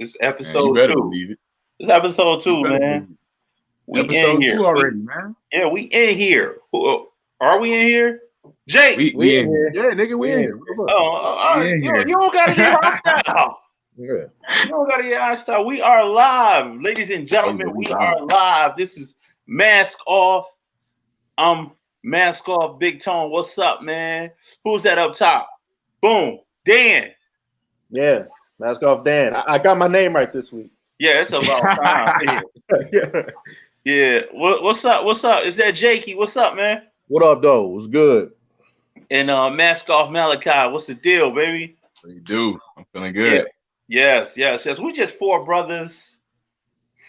It's Man, you episode better 2. believe it. It's episode You 2, better man. believe it. We in Episode here. 2 already, man. Yeah, we in here. Are we in here? Jake. We in here. Yeah, nigga, we in here. What the fuck? All We right. in You here. don't gotta get hostile. Yeah. You don't gotta get hostile. We are live, ladies and gentlemen. We are live. This is Mask Off. I'm Mask Off Big Tone. What's up, man? Who's that up top? Boom. Dan. Yeah. Mask Off Dan. I got my name right this week. Yeah, it's about time. Yeah. What's up? What's up? Is that Jakey? What's up, man? What up, though? What's good? And Mask Off Malachi. What's the deal, baby? What you do? I'm feeling good. Yeah. Yes. We just 4 brothers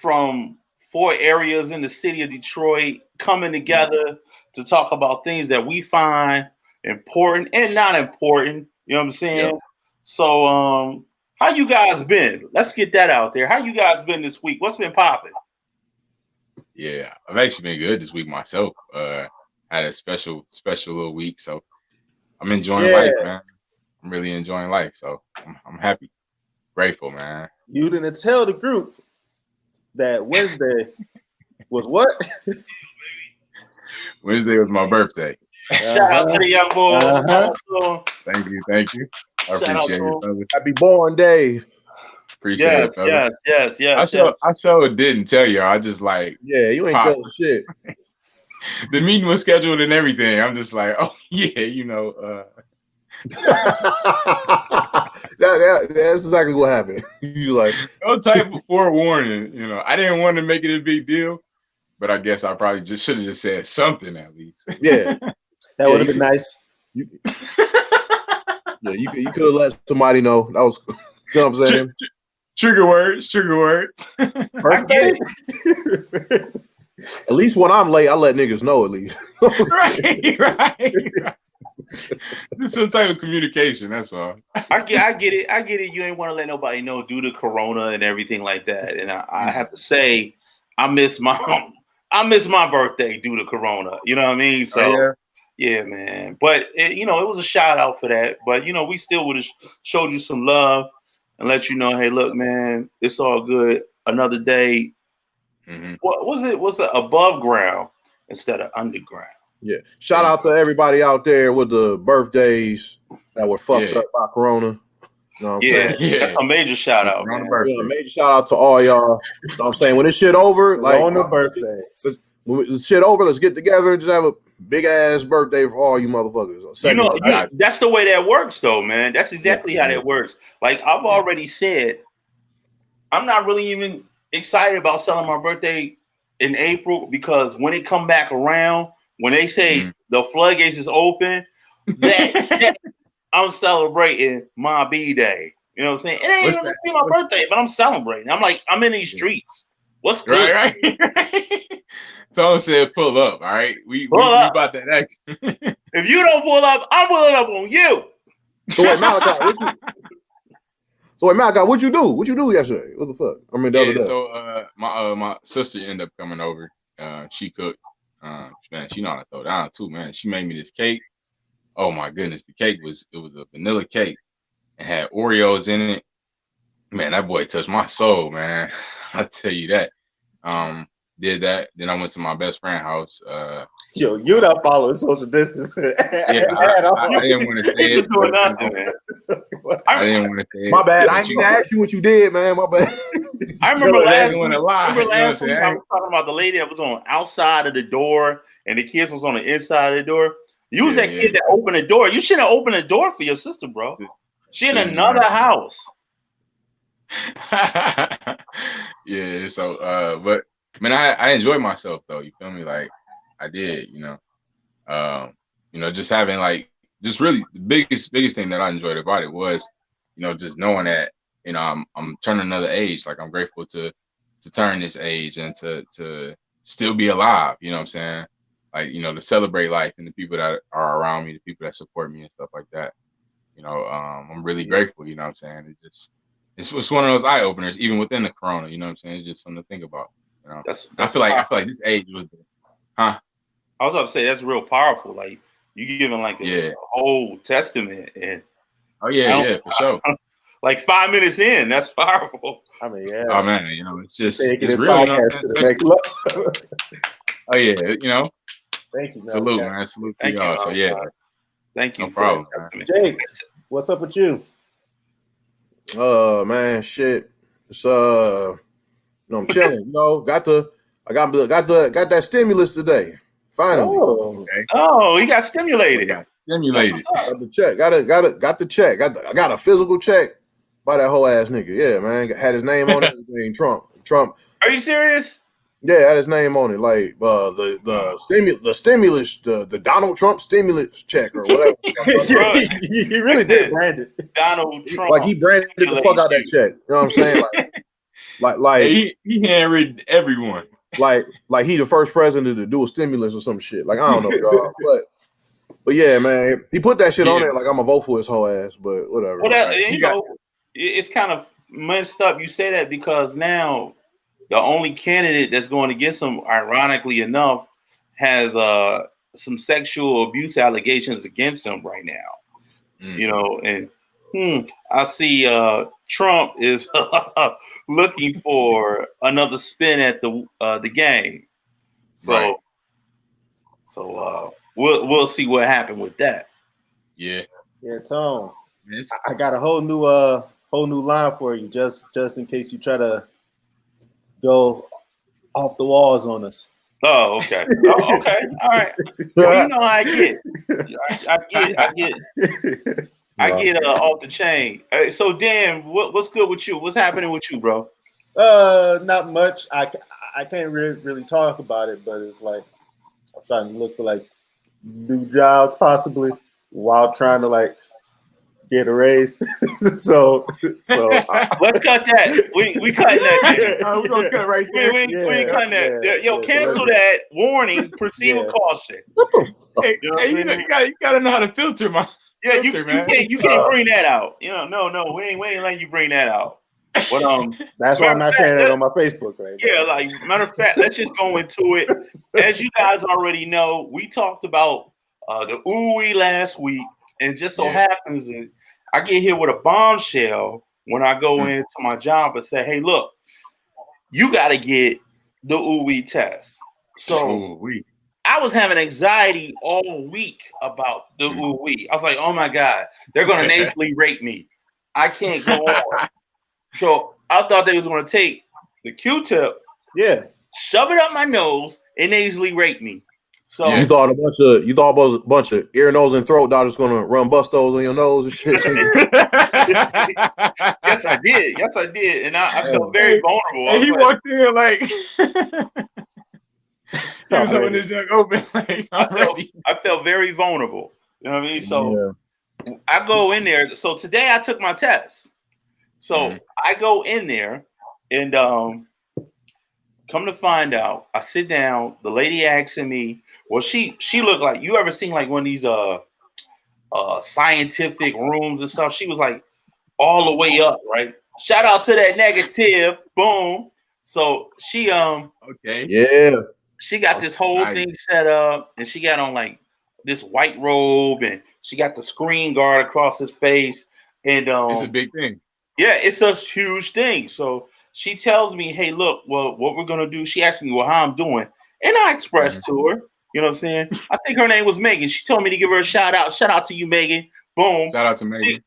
from 4 areas in the city of Detroit coming together to talk about things that we find important and not important. You know what I'm saying? Yep. So, how you guys been? Let's get that out there. How you guys been this week? What's been popping? Yeah, I've actually been good this week myself. Had a special little week, so I'm enjoying life, man. I'm really enjoying life, so I'm happy, grateful, man. You didn't tell the group that Wednesday was what? Wednesday was my birthday. Shout out to the young boy. Thank you. I appreciate it, brother. Happy born day. Appreciate it, brother. Yes. I sure didn't tell you. I just like, yeah, you ain't telling shit. The meeting was scheduled and everything. I'm just like, oh yeah, you know. That's exactly what happened. You like no type of forewarning. You know, I didn't want to make it a big deal, but I guess I probably just should have just said something at least. Yeah, that would have been nice. You could have let somebody know. That was, you know what I'm saying? Trigger words. I get it. At least when I'm late, I let niggas know at least. right. Just some type of communication, that's all. I get it. You ain't want to let nobody know due to Corona and everything like that. And I have to say, I miss my birthday due to Corona. You know what I mean? So yeah, man. But it was a shout out for that. But we still would have showed you some love and let you know, hey, look, man, it's all good. Another day. Mm-hmm. What was it? Was it above ground instead of underground? Yeah. Shout out to everybody out there with the birthdays that were fucked up by Corona. You know what I'm saying? That's a major shout out, man. Yeah, major shout out to all y'all. You know what I'm saying? When this shit over, like on the birthdays. When this shit over, let's get together and just have a big ass birthday for all you motherfuckers. That's the way that works, though, man. That's exactly how that works. Like I've already said, I'm not really even excited about celebrating my birthday in April because when it come back around, when they say the floodgates is open, that I'm celebrating my B-Day. You know what I'm saying? It ain't even be my birthday, but I'm celebrating. I'm like, I'm in these streets. What's good? Right. Someone said pull up, all right? We about that action. If you don't pull up, I'm pulling up on you. So wait, Malachi, what'd you do? What'd you do yesterday? What the fuck? I mean, the other day. So my sister ended up coming over. She cooked. Man, she know how to throw down too, man. She made me this cake. Oh my goodness, the cake was a vanilla cake. It had Oreos in it. Man, that boy touched my soul, man. I tell you that. Did that. Then I went to my best friend's house. Yo, you not following social distance. Yeah, I didn't want to say it. I didn't want to say it. My bad. I didn't ask you what you did, man. My bad. I remember last week, I was talking about the lady that was on outside of the door and the kids was on the inside of the door. You was that kid that opened the door. You shouldn't have opened the door for your sister, bro. She in another house. Yeah, so but man, I enjoyed myself though. You feel me? Like I did, just having like just really the biggest thing that I enjoyed about it was, just knowing that, I'm turning another age. Like I'm grateful to turn this age and to still be alive, you know what I'm saying? Like, to celebrate life and the people that are around me, the people that support me and stuff like that. I'm really grateful, you know what I'm saying? It's one of those eye openers, even within the Corona, you know what I'm saying? It's just something to think about. I feel like this age was I was about to say that's real powerful. Like you giving like a whole testament and for sure. like 5 minutes in. That's powerful. I mean, yeah. Oh man, you know, it's just Taking it's this real. You know podcast to the next level. Oh yeah, you know. Thank you, Salute, man. Salute to y'all. So yeah, thank you. No problem, man. Jake, what's up with you? Man, shit. It's I'm chilling. You know, got that stimulus today. Finally. Oh, okay. Oh, he got stimulated. Got stimulated. Got the check. Got the check. I got a physical check by that whole ass nigga. Yeah, man. Had his name on it. Trump. Are you serious? Yeah, had his name on it. Like the stimulus, the Donald Trump stimulus check or whatever. he really did brand it. Donald Trump. Like he branded the fuck out that check. You know what I'm saying? Like he handwritten everyone. Like he the first president to do a stimulus or some shit. Like I don't know, dog. But yeah, man, he put that shit on there. Like I'm gonna vote for his whole ass. But whatever. Well, you know, it's kind of messed up. You say that because now the only candidate that's going against him, ironically enough, has some sexual abuse allegations against him right now. You know, and I see Trump is looking for another spin at the game. So we'll see what happened with that. Yeah, Tone. I got a whole new line for you, just in case you try to go off the walls on us. Oh, okay. Oh, okay. All right. Well, you know how I get. I get off the chain. So, Dan, what's good with you? What's happening with you, bro? Not much. I can't really talk about it, but it's like I'm trying to look for like new jobs possibly while trying to like get a raise. so let's cut that. We cutting that. We're gonna cut right there. We ain't cutting that. Yo, cancel that. Warning. Proceed with caution. Hey, you gotta know how to filter, man. Yeah, you can't bring that out. You know, no, we ain't letting you bring that out. But that's why I'm not saying that on my Facebook right now. Yeah, like matter of fact, let's just go into it. As you guys already know, we talked about the Oououwee last week, and just so happens that I get here with a bombshell when I go into my job and say, "Hey, look, you got to get the Oououwee test." So I was having anxiety all week about the Oououwee. I was like, "Oh my God, they're going to nasally rape me. I can't go on." So I thought they was going to take the Q-tip, shove it up my nose, and nasally rape me. So you thought a bunch of ear, nose, and throat doctors gonna run bustos on your nose and shit. Yes, I did, and I felt very vulnerable. And he walked in like he was holding his junk open. Like I felt very vulnerable. You know what I mean? So I go in there. So today I took my test. So I go in there and come to find out, I sit down. The lady asking me, well, she looked like, you ever seen like one of these scientific rooms and stuff? She was like all the way up, right? Shout out to that negative. Boom. So she she got this whole thing set up, and she got on like this white robe, and she got the screen guard across his face. And it's a big thing. Yeah, it's a huge thing. So she tells me, hey, look, well, what we're going to do, she asked me, well, how I'm doing. And I expressed to her, you know what I'm saying? I think her name was Megan. She told me to give her a shout out. Shout out to you, Megan. Boom. Shout out to Megan.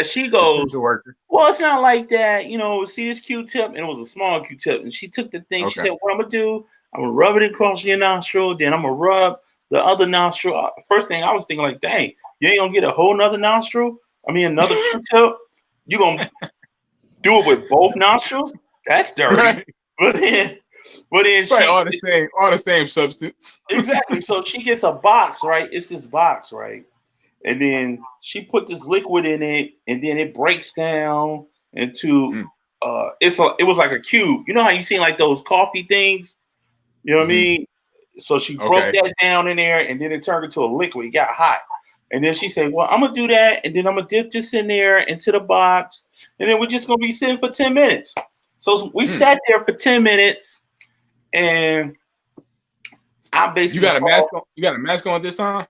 She goes, well, it's not like that. You know, see this Q-tip? And it was a small Q-tip. And she took the thing. She said, what I'm going to do, I'm going to rub it across your nostril. Then I'm going to rub the other nostril. First thing I was thinking like, dang, you ain't going to get a whole nother nostril? I mean, another Q-tip? You going to do it with both nostrils? That's dirty. Right. But then she all the same substance. Exactly. So she gets a box, right? It's this box, right? And then she put this liquid in it, and then it breaks down into it was like a cube. You know how you seen like those coffee things? You know what I mean? So she broke that down in there, and then it turned into a liquid. It got hot. And then she said, well, I'm going to do that, and then I'm going to dip this in there into the box, and then we're just going to be sitting for 10 minutes. So we sat there for 10 minutes, and I basically... You got a mask on this time?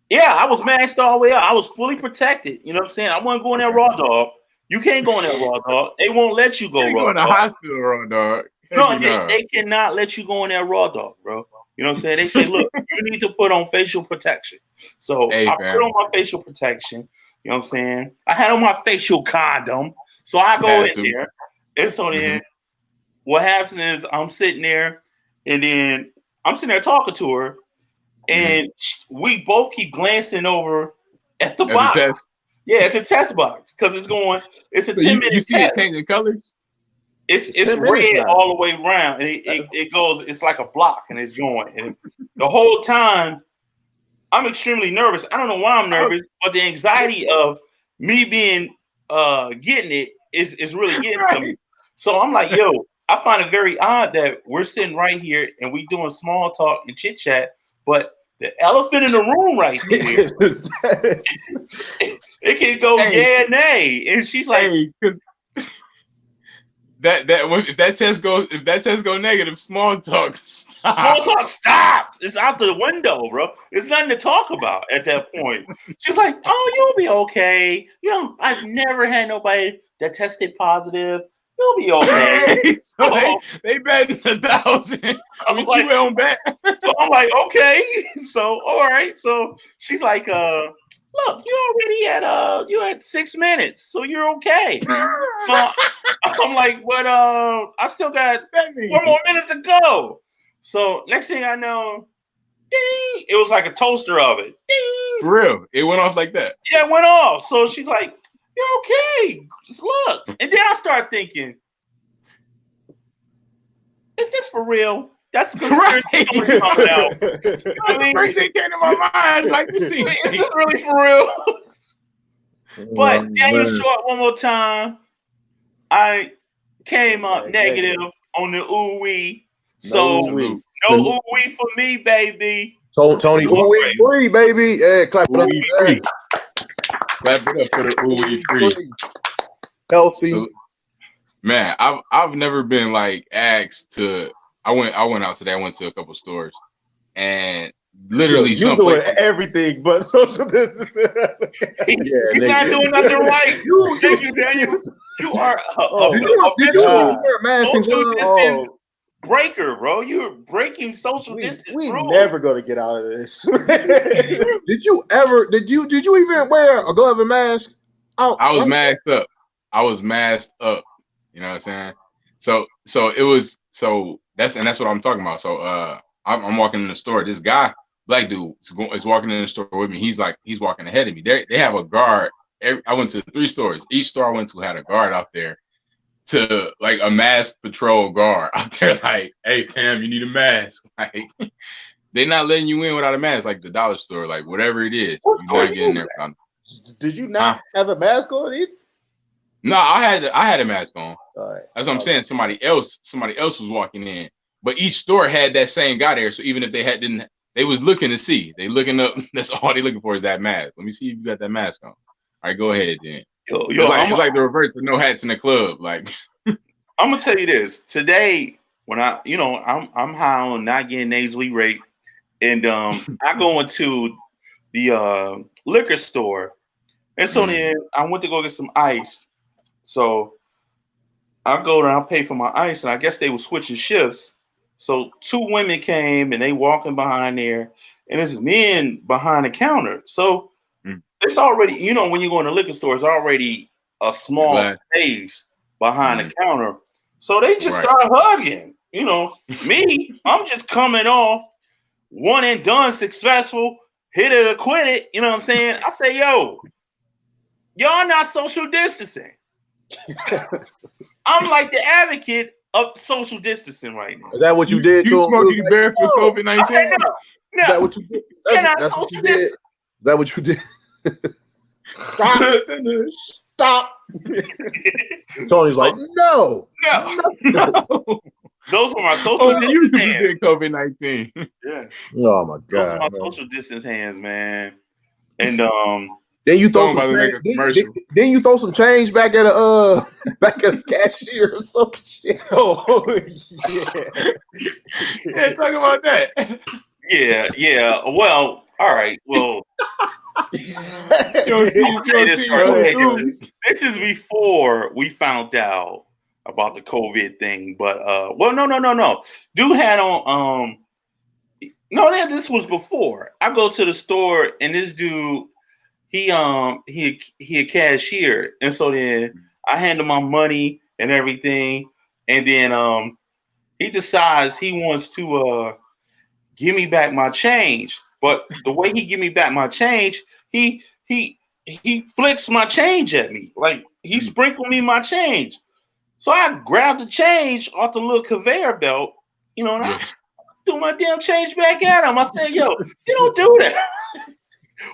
Yeah, I was masked all the way up. I was fully protected. You know what I'm saying? I wasn't going there raw dog. You can't go in there raw dog. They won't let you go You raw go in the dog. hospital raw dog. No, they cannot let you go in there raw dog, bro. You know what I'm saying? They say, look, you need to put on facial protection. So I put on my facial protection. You know what I'm saying? I had on my facial condom. So I go in there. And so then what happens is I'm sitting there and then I'm sitting there talking to her and we both keep glancing over at the box. Test? Yeah, it's a test box because it's a 10-minute you see test. it changing colors? It's red all the way around, and it goes. It's like a block, and it's going. And the whole time, I'm extremely nervous. I don't know why I'm nervous, but the anxiety of me being getting it is really getting to me. So I'm like, yo, I find it very odd that we're sitting right here and we doing small talk and chit chat, but the elephant in the room right there, it can go yeah, nay, and she's like. If that test go negative, small talk stops. Small talk stops. It's out the window, bro. There's nothing to talk about at that point. She's like, "Oh, you'll be okay. You know, I've never had nobody that tested positive. You'll be okay." So they bet 1,000. I'm like, you on bet. So I'm like, okay. So all right. So she's like, look, you already had 6 minutes, so you're okay. So I'm like, but I still got 4 more minutes to go. So next thing I know, ding, it was like a toaster oven. Ding. For real, it went off like that. Yeah, it went off. So she's like, you're okay. Just look. And then I start thinking, is this for real? That's conspiracy coming out. You know what I mean? First thing came to my mind is like, is this really for real? But Daniel Short, one more time. I came up negative on the Oououwee. So no Oououwee for me, baby. So Tony, Oououwee free, baby. Yeah, clap it up. Free. Clap it up for the Oououwee free. Healthy. So, man, I've never been like asked to. I went out today. I went to a couple stores, and literally you doing everything but social distancing. You're not doing nothing right. Thank you, Daniel. You are a social distance breaker, bro. You're breaking social distance. We never gonna get out of this. Did you even wear a glove and mask? I was masked up. You know what I'm saying? So it was that's what I'm talking about. So I'm walking in the store. This guy, black dude, is walking in the store with me. He's walking ahead of me. They have a guard. I went to 3 stores. Each store I went to had a guard out there, to like a mask patrol guard out there. Like, hey fam, you need a mask. Like, they're not letting you in without a mask. Like the dollar store, like whatever it is, you're not getting there. Did you not have a mask on either? No, I had a mask on. All right. That's what I'm saying. Somebody else was walking in, but each store had that same guy there. So even if they was looking to see. They looking up. That's all they looking for is that mask. Let me see if you got that mask on. All right, go ahead then. It's like the reverse of no hats in the club. Like, I'm gonna tell you this today. When I'm high on not getting nasally raped, and I go into the liquor store, and so then I went to go get some ice. So I go there, I pay for my ice, and I guess they were switching shifts. So 2 women came and they walking behind there, and there's men behind the counter. So it's already, when you go in the liquor store, it's already a small space behind the counter. So they just start hugging. Me, I'm just coming off one and done, successful, hit it or quit it. You know what I'm saying? I say, yo, y'all not social distancing. I'm like the advocate of social distancing right now. Is that what you did? You smoking bear for COVID-19? I said no. Is that what you did? That's what you did. Is that what you did? Stop. Tony's like, no. Those are my social distance hands. COVID-19. Yeah. Oh my God. Those are my social distance hands, man. And then you throw some change back at a cashier or some shit. Oh yeah. Yeah, talk about that. Yeah. Well, all right. Well, This is before we found out about the COVID thing, but no. Dude had on this was before. I go to the store and this dude he a cashier, and so then I hand him my money and everything, and then he decides he wants to give me back my change. But the way he give me back my change, he flicks my change at me. Like he sprinkled me my change. So I grabbed the change off the little conveyor belt, and I threw my damn change back at him. I said, yo, you don't do that.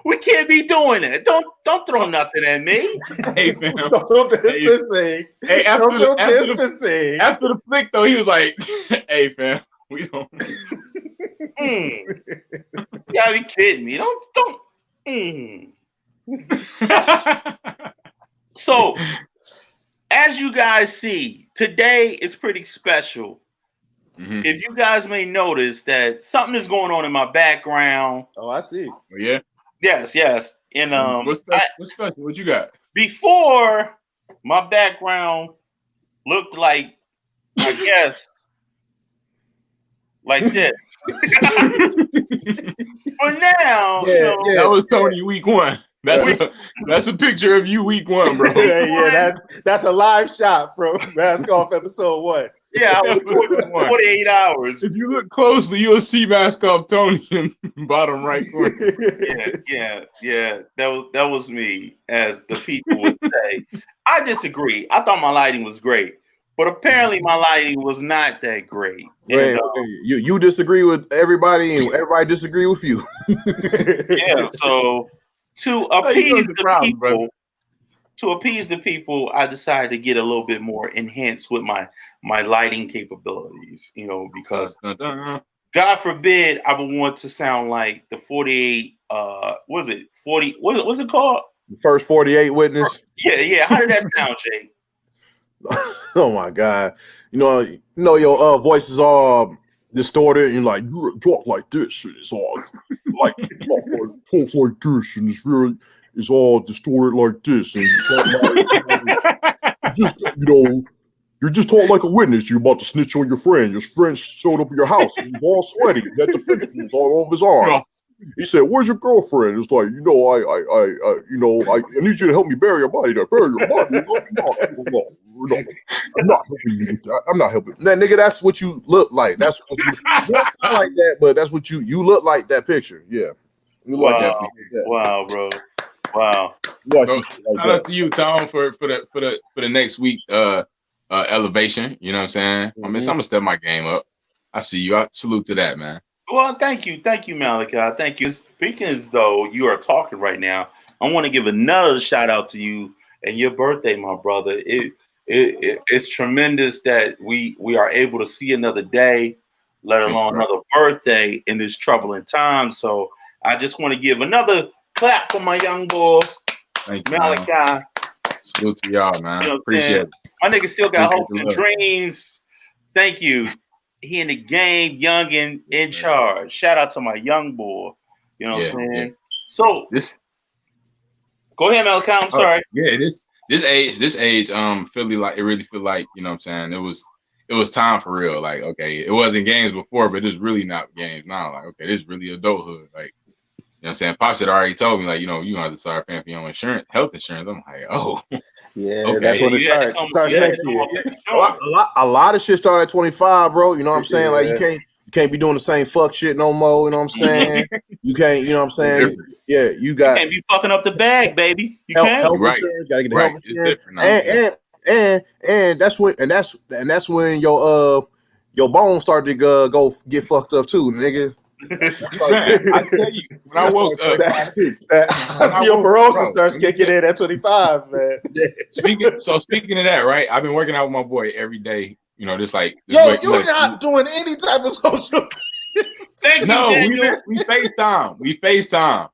We can't be doing that. Don't throw nothing at me. Hey, man. Don't distancing. Hey, after the flick, though, he was like, hey, fam, we don't. You gotta be kidding me. Don't. So, as you guys see, today is pretty special. Mm-hmm. If you guys may notice that something is going on in my background. Oh, I see. Oh, yeah? Yes. And what's special? What you got? Before, my background looked like, I guess, like this. But now, that was Tony week 1. That's a picture of you week 1, bro. That's a live shot from Mask Off episode 1. Yeah, I was 48 hours. If you look closely, you'll see Mask Off Tony in bottom right corner. Yeah. That was me, as the people would say. I disagree. I thought my lighting was great, but apparently my lighting was not that great. And, you disagree with everybody, and everybody disagree with you. Yeah. So to appease the people, I decided to get a little bit more enhanced with my lighting capabilities, because God forbid I would want to sound like the 48, what's it called? The first 48 witness. Yeah. How did that sound, Jay? Oh my God. Your voice is all distorted and like you talk like this and it's all like talk like this and it's all distorted like this and you're just talking like a witness. You're about to snitch on your friend. Your friend showed up at your house and he's all sweaty. He had the fence all over his arms. He said, "Where's your girlfriend?" It's like, I need you to help me bury your body. Bury your body. No, I'm not helping you with that. I'm not helping. That nigga, that's what you look like. That's what you don't sound like that, but that's what you look like that picture. Yeah. You wow. Like that. Wow, bro. Wow. Shout out to you, Tom, for the next week elevation. You know what I'm saying? Mm-hmm. I mean, I'm gonna step my game up. I see you. I salute to that, man. Well, thank you, Malachi. Thank you. Speaking as though you are talking right now, I want to give another shout out to you and your birthday, my brother. It's tremendous that we are able to see another day, let alone another birthday in this troubling time. So I just want to give another clap for my young boy, thank you, Malachi. Man. Salute to y'all, man. Appreciate it. My nigga still got hopes and dreams. Thank you. He in the game, young and in charge. Shout out to my young boy. You know what I'm saying? Yeah. So go ahead, Malachi. I'm sorry. Yeah, this age, really feel like, you know what I'm saying, it was time for real. Like, okay, it wasn't games before, but it's really not games now. Like, okay, this is really adulthood. Like, you know what I'm saying? Pops had already told me, like, you don't have to start paying for your own health insurance. I'm like, oh. Yeah, okay. That's what it starts next year. A lot of shit start at 25, bro. You know what I'm saying? Like, you can't be doing the same fuck shit no more. You know what I'm saying? You can't, you know what I'm saying? Yeah, you can't be fucking up the bag, baby. You can't. Health insurance, gotta get the health insurance. And that's when your bones start to go get fucked up too, nigga. I tell you, when I woke up, osteoporosis starts kicking in at 25, man. Speaking of that, right? I've been working out with my boy every day. Just like you're not doing any type of social. No, we FaceTime. We FaceTime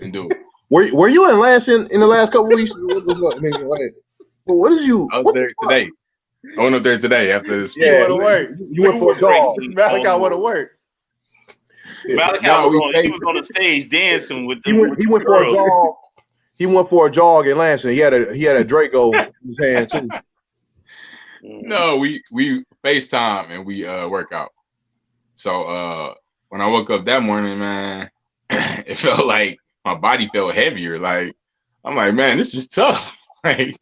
and do it. Were you in Lansing in the last couple weeks? What is you? I was there today. I went up there today after this. You went to work. You went for a jog. Malachi went to work. Malachi was on the stage dancing with the he went for a jog. He went for a jog in Lansing. He had a Draco in his hand too. No, we FaceTime and we work out. So when I woke up that morning, man, it felt like my body felt heavier. Like I'm like, man, this is tough. Like,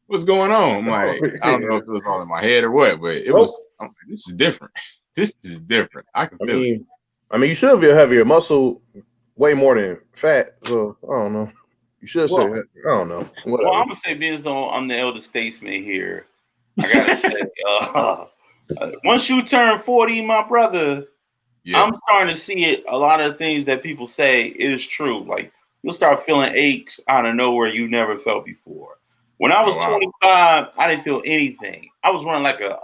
what's going on? I'm like, I don't know if it was all in my head or what, but it was. I'm like, this is different. This is different. I can feel it. I mean, you should feel heavier. Muscle way more than fat. So I don't know. You should say that. I don't know. Whatever. Well, I'm gonna say, being though I'm the elder statesman here, I gotta say, once you turn 40, my brother, I'm starting to see it. A lot of things that people say is true. Like you'll start feeling aches out of nowhere you never felt before. When I was 25, I didn't feel anything. I was running like a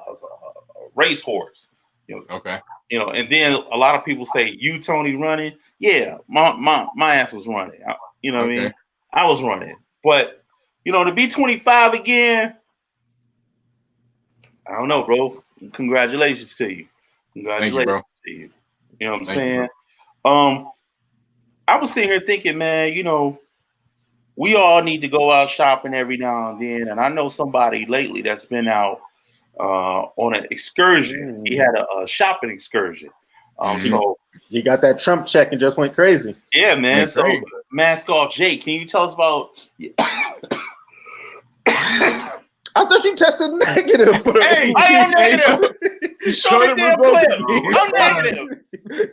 racehorse. You know, and then a lot of people say, "You, Tony, running?" Yeah, my ass was running. You know what I mean? I was running, but you know, to be 25 again, I don't know, bro. Congratulations to you. Congratulations to you. You know what I'm saying? I was sitting here thinking, man, you know, we all need to go out shopping every now and then, and I know somebody lately that's been out on an excursion. He had a shopping excursion. So he got that Trump check and just went crazy. Yeah, man. So Mask Off Jake, can you tell us about? I thought you tested negative. Hey, I am negative. Show me damn clip. I'm negative.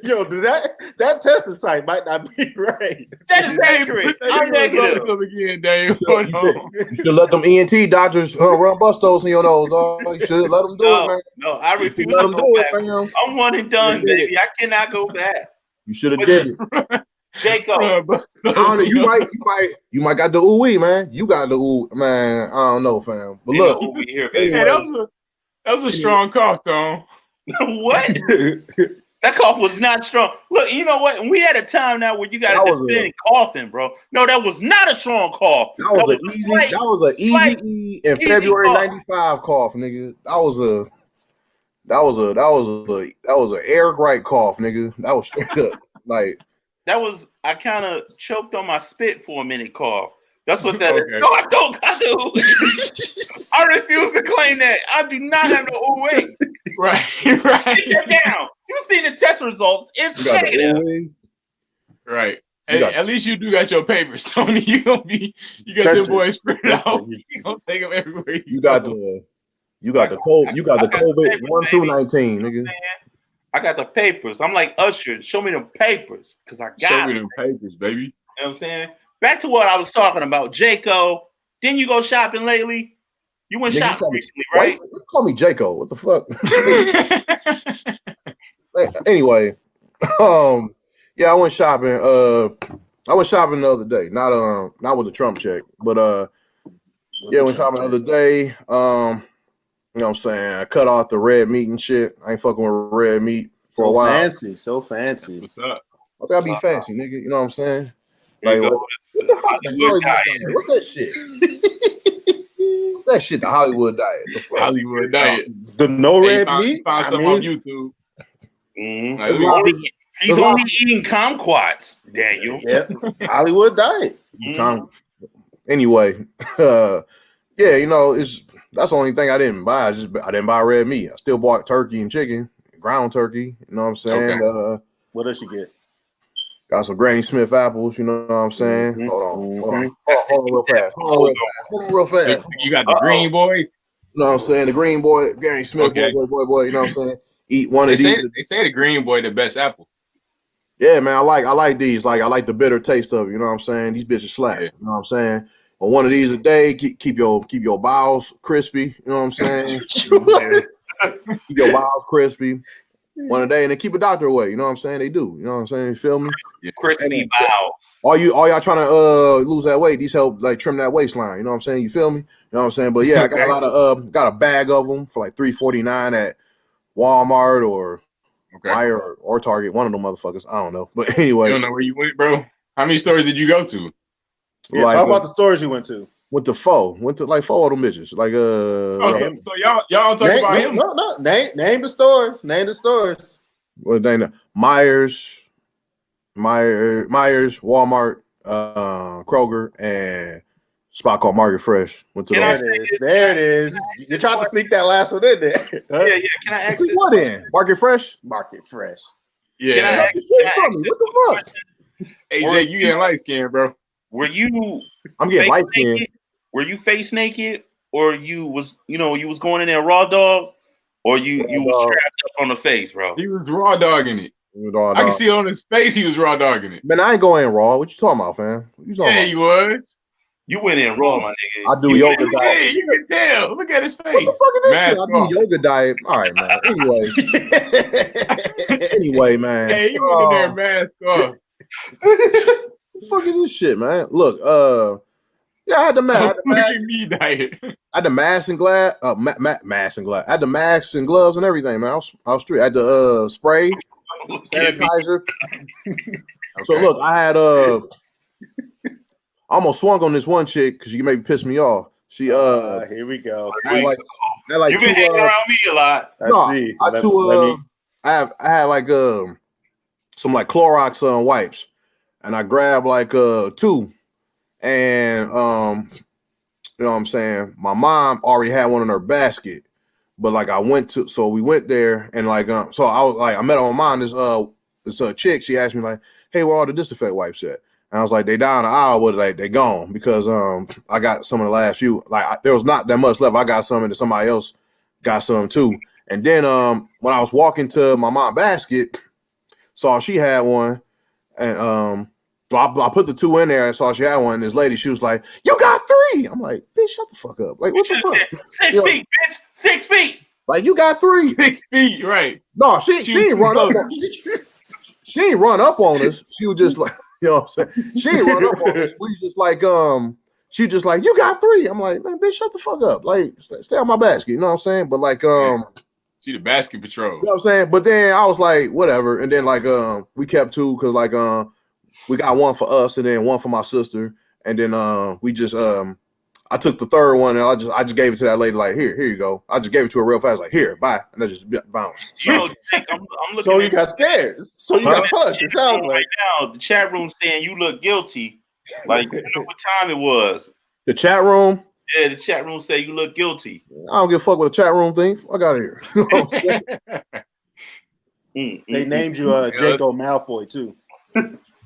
Yo, that testing site might not be right. That is accurate. I'm negative. Again, Dave. You should let them ENT doctors run bustos in your nose. You should let them do it, man. No, I refuse to let them do it. I'm one and done, baby. I cannot go back. You should have did it. Jacob. I don't know, you might got the Oouwee, man. You got the Oouwee, man. I don't know, fam. But look, here, baby. Hey, that was a strong cough, Tom. What? That cough was not strong. Look, you know what? We had a time now where you got to defend coughing, bro. No, that was not a strong cough. That was an easy in February '95 cough, nigga. That was an air gripe cough, nigga. That was straight up like. That was, I kind of choked on my spit for a minute cough. That's what that is. No, I don't. I do. I refuse to claim that. I do not have no Oououwee. Right. Get that down. You see the test results. It's negative. Right. At least you do got your papers, Tony. You got your boys spread out. You gonna take them everywhere. You got the COVID 1 through 19, nigga. I got the papers. I'm like Usher. Show me the papers, because I got Show me them papers, baby. You know what I'm saying? Back to what I was talking about, Jaco. Didn't you go shopping lately? You went shopping recently, right? Call me Jaco. What the fuck? Anyway, yeah, I went shopping. I went shopping the other day. Not with the Trump check, but I went shopping the other day. You know what I'm saying? I cut off the red meat and shit. I ain't fucking with red meat for a while. So fancy. What's up? I gotta be fancy, nigga. You know what I'm saying? Like, what the fuck is Hollywood diet? What's that shit? What's that shit? The Hollywood diet. Hollywood diet. The no red meat? Find something on YouTube. Mm-hmm. He's only eating kumquats, Daniel. Yep. Hollywood diet. Anyway, yeah, you know, that's the only thing I didn't buy. I didn't buy red meat. I still bought turkey and chicken, ground turkey. You know what I'm saying? Okay. What else you get? Got some Granny Smith apples. You know what I'm saying? Mm-hmm. Hold on real fast. Hold on real fast. You got the green boy. You know what I'm saying? The green boy, Granny Smith, boy. You know what I'm saying? Eat one of these. They say the green boy the best apple. Yeah, man. I like these. Like, I like the bitter taste of it. You know what I'm saying? These bitches slap. Yeah. You know what I'm saying? But one of these a day, keep your bowels crispy. You know what I'm saying? Keep your bowels crispy. One a day, and then keep a doctor away. You know what I'm saying? They do. You know what I'm saying? You feel me? Crispy bowels. All y'all trying to lose that weight? These help like trim that waistline. You know what I'm saying? You feel me? You know what I'm saying? But yeah, I got got a bag of them for like $3.49 at Walmart or Meijer or Target. One of them motherfuckers. I don't know. But anyway, you don't know where you went, bro. How many stores did you go to? Yeah, talk about the stores you went to. Went to like 4 of them bitches. Like so y'all talking about him? No. Name the stores. Name the stores. Well, Myers, Myers, Walmart, Kroger, and spot called Market Fresh. Went to there it is. You tried to sneak that last one in there. Huh? Yeah. Can I ask you what in? Market Fresh? Market Fresh. Yeah. Can I ask what the fuck? AJ, you getting light skin, bro. Were you? I'm getting light skin. Were you face naked, or you was going in there raw dog, or you was strapped up on the face, bro? He was raw dogging it. I can see on his face he was raw dogging it. Man, I ain't going raw. What you talking about, fam? What you talking about? He was. You went in raw, my nigga. I do yoga diet. You can tell. Look at his face. What the fuck is this shit? I do yoga diet. All right, man. Anyway, man. Hey, you went in there mask off. What the fuck is this shit, man? Look, yeah, I had the mask. I had the mask and glass. Mask and glass. I had the masks and gloves and everything, man. I was straight. I had the spray, sanitizer. So look, I had I almost swung on this one chick because she maybe pissed me off. She here we go. You've been hanging around me a lot. I had like some like Clorox wipes, and I grabbed like 2, and you know what I'm saying. My mom already had one in her basket, but like we went there, and like so I was like I met my mom. This chick, she asked me like, hey, where all the disinfect wipes at? And I was like, they down the aisle, but they gone because I got some of the last few. Like there was not that much left. I got some, and somebody else got some too. And then when I was walking to my mom's basket, saw she had one, and so I put the 2 in there. I saw she had one. And this lady, she was like, "You got 3." I'm like, "Bitch, shut the fuck up!" Like, what the fuck? 6 feet, bitch. 6 feet. Like you got 3. 6 feet, right? No, she ain't run up. She ain't run up on us. She was just like. You know what I'm saying? She ain't run up on us. We just like she just like, you got 3. I'm like, man, bitch, shut the fuck up. Like, stay on my basket. You know what I'm saying? But like she the basket patrol. You know what I'm saying? But then I was like, whatever. And then like we kept 2 because like we got 1 for us and then 1 for my sister. And then we just I took the 3rd one and I just gave it to that lady, like, here you go. I just gave it to her real fast, like, here, bye. And I just bounced. You know, Jake, I'm looking. So you got scared. So you got punched. It sounds like right now the chat room saying you look guilty. Like, you know what time it was. The chat room? Yeah, the chat room say you look guilty. I don't give a fuck what the chat room thing. Fuck out of here. They named you Jacob Malfoy too.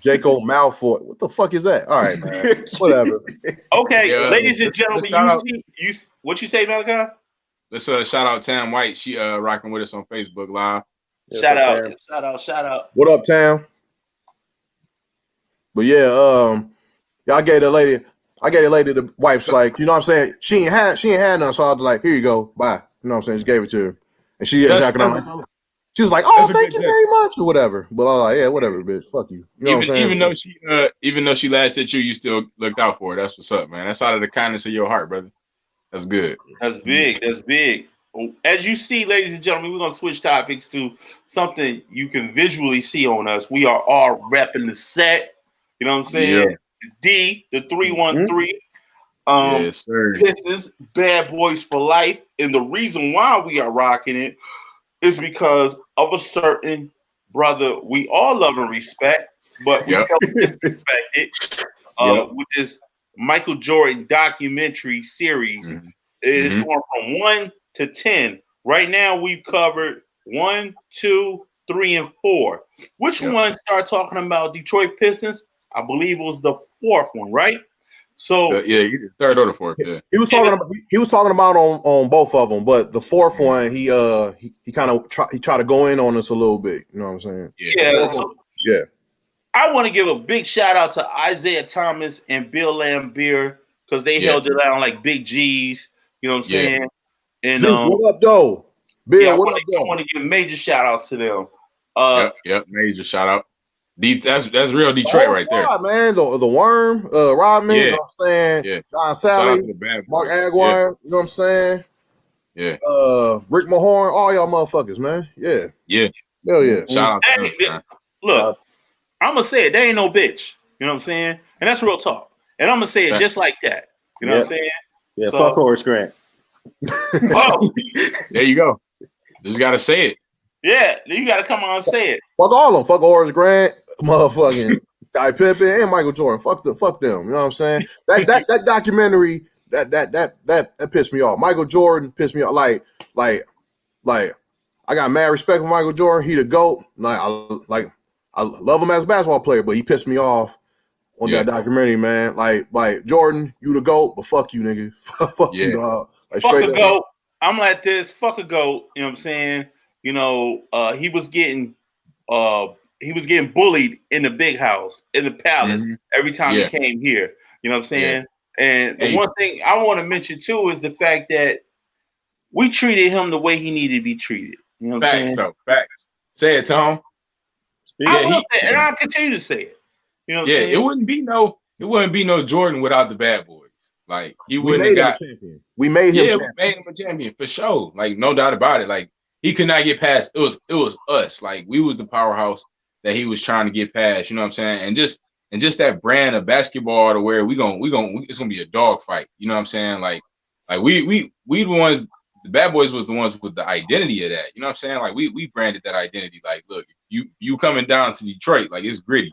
Jacob Malfoy. What the fuck is that? All right, man. Whatever. Okay, ladies and gentlemen, what you say, Malachi? Let's shout out Tam White. She rocking with us on Facebook Live. Shout out. What up, Tam? But yeah, I gave the lady the wipes, like, you know what I'm saying? She ain't had none, so I was like, here you go, bye. You know what I'm saying? Just gave it to her. And she was like, oh, thank you very much, or whatever. But I was like, yeah, whatever, bitch. Fuck you. You know what I'm saying? Even though she laughed at you, you still looked out for her. That's what's up, man. That's out of the kindness of your heart, brother. That's good. That's big. That's big. As you see, ladies and gentlemen, we're gonna switch topics to something you can visually see on us. We are all repping the set. You know what I'm saying? Yeah. D, the 313. Yes, sir. This is Bad Boys for Life, and the reason why we are rocking it is because of a certain brother we all love and respect, but we don't disrespect it. With this Michael Jordan documentary series, it is going from 1 to 10. Right now, we've covered 1, 2, 3, and 4. Which one started talking about Detroit Pistons? I believe it was the 4th one, right? So you 3rd or the 4th. Yeah, he was talking about on both of them, but the 4th one he kind of tried to go in on us a little bit. You know what I'm saying? Yeah. I want to give a big shout out to Isaiah Thomas and Bill Laimbeer because they held it down like big G's. You know what I'm saying? And what up, though? Bill, what up, though? I want to give major shout outs to them. Major shout out. That's real Detroit right there, man. The Worm, Rodman, you know what I'm saying? Yeah. John Sally, Mark Aguirre, you know what I'm saying? Yeah. Rick Mahorn, all y'all motherfuckers, man. Yeah. Hell yeah. Shout out to them, look, I'm gonna say it. They ain't no bitch. You know what I'm saying? And that's real talk. And I'm gonna say it just like that. You know what I'm saying? Yeah. So, fuck Horace Grant. There you go. Just gotta say it. Yeah, you gotta come on and say it. Fuck all of them. Fuck Horace Grant. motherfucking Guy Pippen and Michael Jordan. Fuck them. You know what I'm saying? That documentary that pissed me off. Michael Jordan pissed me off. Like I got mad respect for Michael Jordan. He the GOAT. I love him as a basketball player, but he pissed me off on that documentary, man. Like Jordan, you the GOAT, but fuck you, nigga. Fuck you, dog. Like, fuck a GOAT. I'm like this. Fuck a GOAT. You know what I'm saying? You know, he was getting bullied in the big house, in the palace, every time he came here. You know what I'm saying? And the one thing I want to mention too is the fact that we treated him the way he needed to be treated. You know what I'm saying? Facts. Say it, Tom. I will say it, and I'll continue to say it. You know what I'm saying? It wouldn't be no Jordan without the bad boys. Like he wouldn't have got champion. We made him champion. We made him a champion for sure. Like no doubt about it. Like he could not get past. It was us. Like we was the powerhouse that he was trying to get past. You know what I'm saying? And just that brand of basketball to where it's gonna be a dog fight. You know what I'm saying? Like we the ones. The bad boys was the ones with the identity of that. You know what I'm saying? Like we branded that identity. Like, look, you coming down to Detroit, like it's gritty. You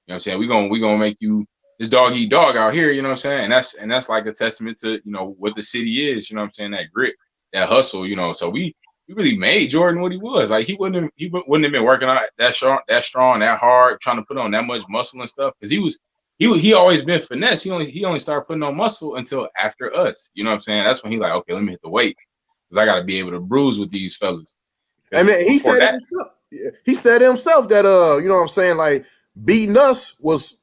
know what I'm saying? We gonna make you this dog eat dog out here. You know what I'm saying? And that's like a testament to what the city is. You know what I'm saying? That grit, that hustle. So we really made Jordan what he was. Like he wouldn't have been working out that strong, that hard, trying to put on that much muscle and stuff. Because he always been finesse. He only started putting on muscle until after us. You know what I'm saying? That's when he like, okay, let me hit the weight. I got to be able to bruise with these fellas. And then he said himself that you know what I'm saying, like beating us was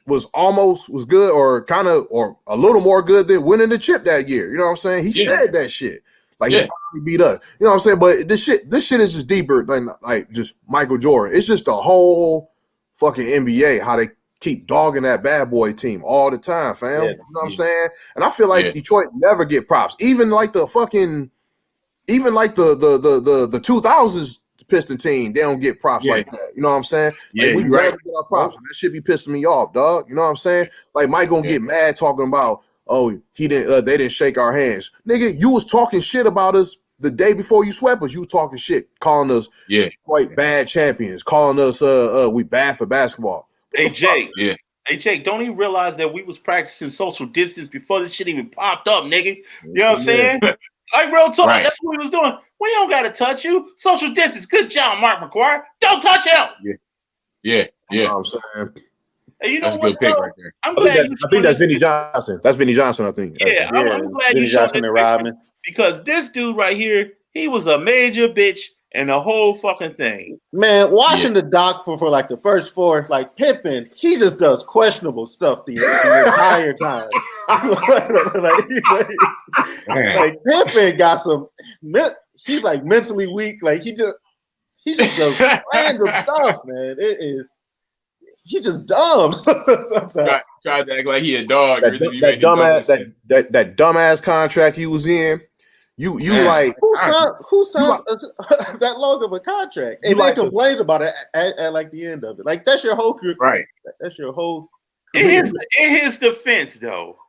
good or kind of or a little more good than winning the chip that year. You know what I'm saying? He said that shit. Like he finally beat us. You know what I'm saying? But this shit is just deeper than like just Michael Jordan. It's just the whole fucking NBA, how they keep dogging that bad boy team all the time, fam. You know what I'm saying? And I feel like Detroit never get props. Even like the 2000s Piston team, they don't get props like that. You know what I'm saying? Like, we never get our props. And that should be pissing me off, dog. You know what I'm saying? Like Mike gonna get mad talking about, they didn't shake our hands. Nigga, you was talking shit about us the day before you swept us. You was talking shit, calling us quite bad champions, calling us we bad for basketball. Hey Jake, hey Jake, don't he realize that we was practicing social distance before this shit even popped up, nigga? You know what I'm saying? Like real talk, that's what we was doing. We don't gotta touch you. Social distance. Good job, Mark McGuire. Don't touch him. Yeah. You know what I'm saying? And you know that's a good pick right there. I think that's Vinny Johnson. That's Vinny Johnson, I think. Yeah, I'm glad you showed this Rodman. Because this dude right here, he was a major bitch in the whole fucking thing. Man, watching the doc for like the first four, like Pippen, he just does questionable stuff the entire time. like Pippen got some. He's like mentally weak. Like he just does random stuff, man. He just dumb. Sometimes. Tried to act like he a dog. That dumbass contract he was in. You like who signs that long of a contract and then complains about it at like the end of it? Like that's your whole career, right? That's your whole career. In his defense, though,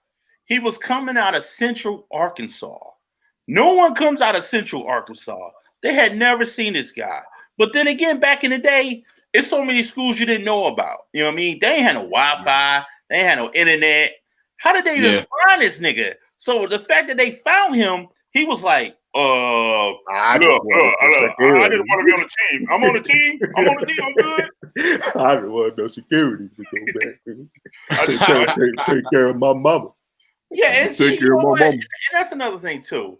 he was coming out of Central Arkansas. No one comes out of Central Arkansas. They had never seen this guy. But then again, back in the day, it's so many schools you didn't know about. You know what I mean? They ain't had no Wi-Fi. They ain't had no internet. How did they even find this nigga? So the fact that they found him, he was like, I didn't want to be on the team. I'm on the team. I'm good. I didn't want no security to go back. Take care of my mama. Yeah, and take care of my mama. And that's another thing too.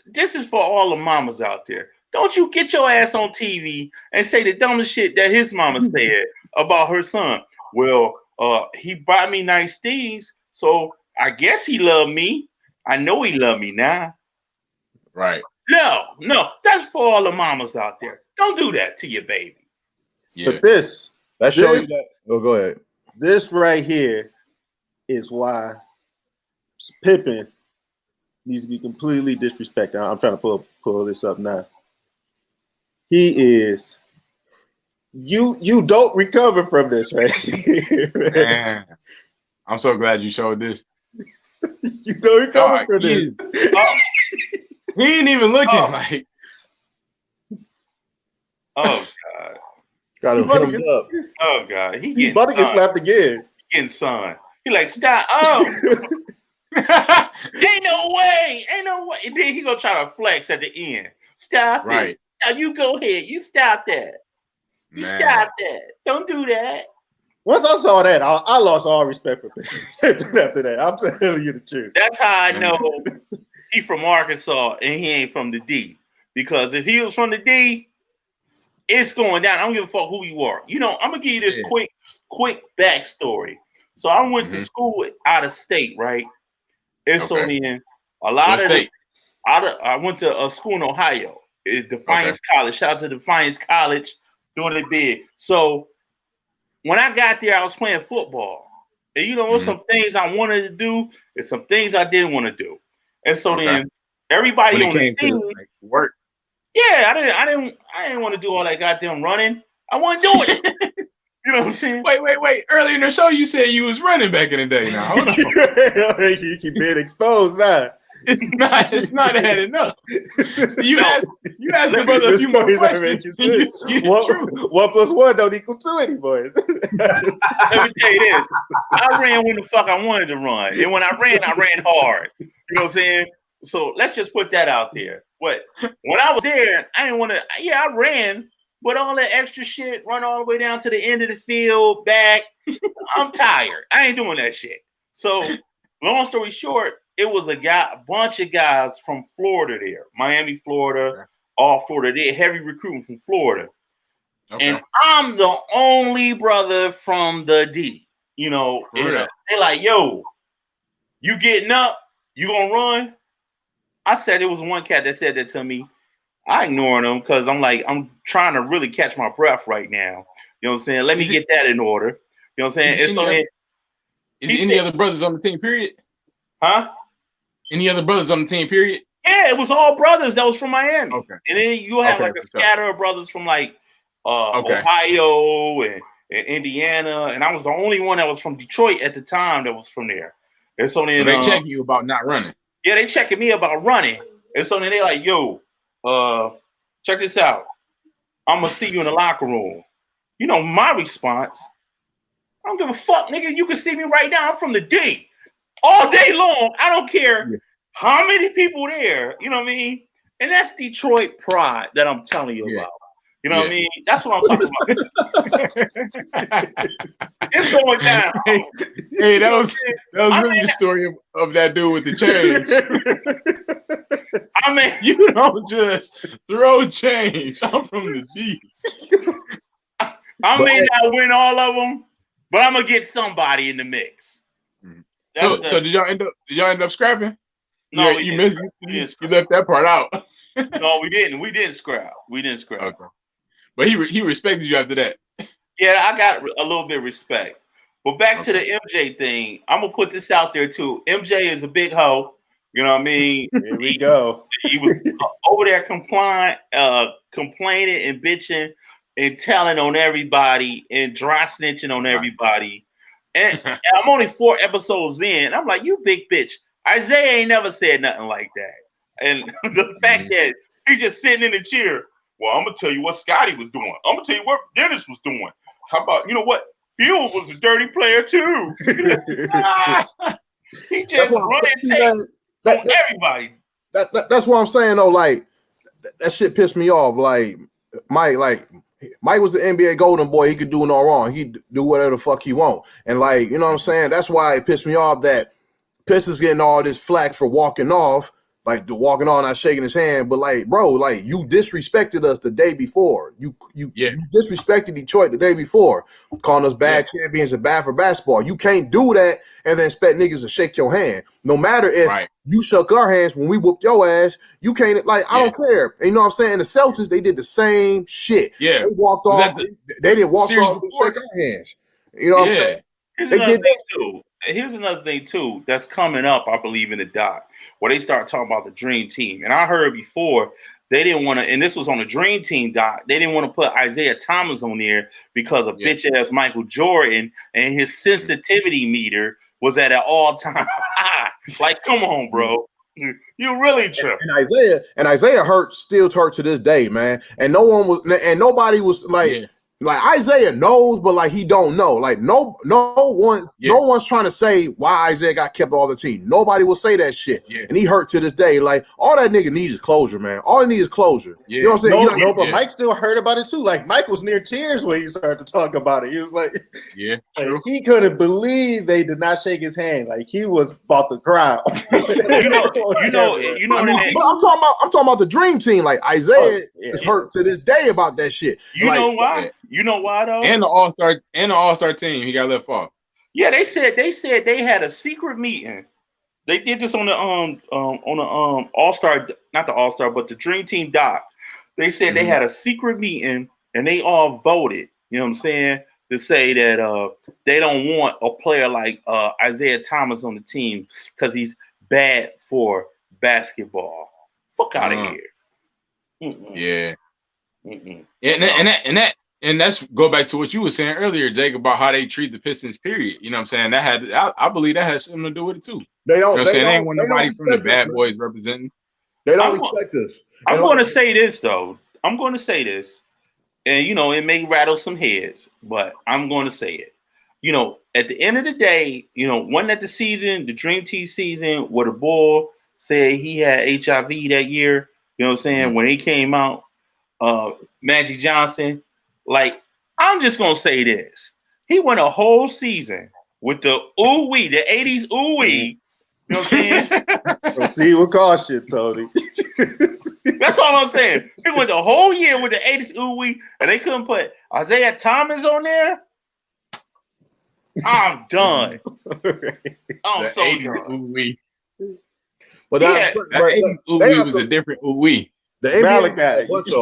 This is for all the mamas out there. Don't you get your ass on TV and say the dumbest shit that his mama said about her son. Well, he bought me nice things, so I guess he loved me. I know he loved me now. Right. No, that's for all the mamas out there. Don't do that to your baby. Yeah. But this shows that. Oh, go ahead. This right here is why Pippen needs to be completely disrespected. I'm trying to pull this up now. He is. You don't recover from this, right? Man, I'm so glad you showed this. You don't recover from this. He ain't even looking like. Oh God! Got him hemmed up. Oh God, He's about to get slapped again. He getting son. He like, stop. Oh, ain't no way. And then he gonna try to flex at the end. Stop it. Now you go ahead. You stop that. Stop that. Don't do that. Once I saw that, I lost all respect for Pippen after that. I'm telling you the truth. That's how I know he from Arkansas and he ain't from the D. Because if he was from the D, it's going down. I don't give a fuck who you are. You know, I'm gonna give you this quick backstory. So I went to school out of state, right? And so then a lot of I went to a school in Ohio. Defiance College. Shout out to Defiance College doing it big. So when I got there, I was playing football. And you know, some things I wanted to do and some things I didn't want to do. And so then everybody on the team work. Yeah, I didn't want to do all that goddamn running. I want to do it. You know what I'm saying? Wait. Earlier in the show, you said you was running back in the day. Now, hold on. You keep being exposed now. It's not adding up. So you asked the brother a few more questions. One plus one don't equal two anymore. Let me tell you this. I ran when the fuck I wanted to run. And when I ran hard. You know what I'm saying? So let's just put that out there. But when I was there, I didn't want to, I ran, but all that extra shit, run all the way down to the end of the field, back. I'm tired. I ain't doing that shit. So long story short, it was a bunch of guys from Florida there, Miami, Florida, all Florida. They had heavy recruiting from Florida. And I'm the only brother from the D, you know. And they're like, yo, you getting up? You gonna run? I said there was one cat that said that to me. I ignored him because I'm like, I'm trying to really catch my breath right now. You know what I'm saying? Let me get that in order. You know what I'm saying? Is any other brothers on the team, period? Huh? Any other brothers on the team, period? Yeah, it was all brothers that was from Miami. Okay. And then you have like a scatter of brothers from like Ohio and Indiana. And I was the only one that was from Detroit at the time that was from there. And so then they checking you about not running. Yeah, they checking me about running. And so then they're like, yo, check this out. I'm going to see you in the locker room. You know, my response, I don't give a fuck, nigga. You can see me right now. I'm from the D. All day long. I don't care how many people there. You know what I mean? And that's Detroit pride that I'm telling you about. You know what I mean? That's what I'm talking about. It's going down. Hey, that was really the story of that dude with the change. I mean, you don't just throw change. I'm from the D. I may not win all of them, but I'm gonna get somebody in the mix. So did y'all end up scrapping? No, you left that part out. No, we didn't. We didn't scrap. Okay. But he respected you after that. Yeah, I got a little bit of respect. But back to the MJ thing, I'm gonna put this out there too. MJ is a big hoe. You know what I mean? Here we go. He was over there complaining and bitching and telling on everybody and dry snitching on everybody. And I'm only 4 episodes in. I'm like, you big bitch. Isaiah ain't never said nothing like that. And the fact that he's just sitting in the chair. Well, I'm gonna tell you what Scotty was doing. I'm gonna tell you what Dennis was doing. How about, you know what? Field was a dirty player too. He just running tape on everybody. That's what I'm saying though. Like that shit pissed me off. Like Mike was the NBA golden boy. He could do no wrong. He do whatever the fuck he want. And like, you know what I'm saying? That's why it pissed me off that Pistons getting all this flack for walking off. Like the walking on, not shaking his hand, but like, bro, like you disrespected us the day before. You disrespected Detroit the day before, calling us bad champions and bad for basketball. You can't do that and then expect niggas to shake your hand. No matter if you shook our hands when we whooped your ass, you can't. Like I don't care. And you know what I'm saying? The Celtics, they did the same shit. Yeah, they walked off. They didn't walk off and shake our hands. You know what I'm saying? Here's another thing too that's coming up, I believe, in the doc, where they start talking about the Dream Team. And I heard before they didn't want to, and this was on the Dream Team doc, they didn't want to put Isaiah Thomas on there because of bitch ass Michael Jordan and his sensitivity meter was at an all-time high. Like, come on, bro. You really tripping. And Isaiah still hurt to this day, man. And nobody was like Like Isaiah knows, but like he don't know. Like no one's trying to say why Isaiah got kept all the team. Nobody will say that shit. Yeah. And he hurt to this day. Like all that nigga needs is closure, man. All he needs is closure. Yeah. You know what I'm saying? No, but Mike still heard about it too. Like Mike was near tears when he started to talk about it. He was like, yeah, like, he couldn't believe they did not shake his hand. Like he was about to cry. you know. I mean, but I'm talking about the dream team. Like Isaiah is hurt to this day about that shit. You know why? Yeah. You know why though? And the all-star team, he got left off. Yeah, they said they had a secret meeting. They did this on the all-star, not the all-star, but the Dream Team doc. They said they had a secret meeting and they all voted, you know what I'm saying, to say that they don't want a player like Isaiah Thomas on the team because he's bad for basketball. Fuck out of here. Yeah. And that's go back to what you were saying earlier, Jake, about how they treat the Pistons. Period. You know what I'm saying? I believe that has something to do with it too. They don't. You know they ain't want nobody from the bad boys representing. They don't respect us. I'm going to say this though. I'm going to say this, and you know it may rattle some heads, but I'm going to say it. You know, at the end of the day, you know, wasn't that the season, the Dream Team season, where the boy said he had HIV that year? You know what I'm saying? When he came out, Magic Johnson. Like, I'm just gonna say this. He went a whole season with the Oouwee, the 80s Oouwee. You know what I'm saying? Proceed with caution, Tony. That's all I'm saying. He went the whole year with the 80s Oouwee, and they couldn't put Isaiah Thomas on there. I'm done. I'm so done. Oouwee. But that 80s Oouwee was a different Oouwee. The NBA bunch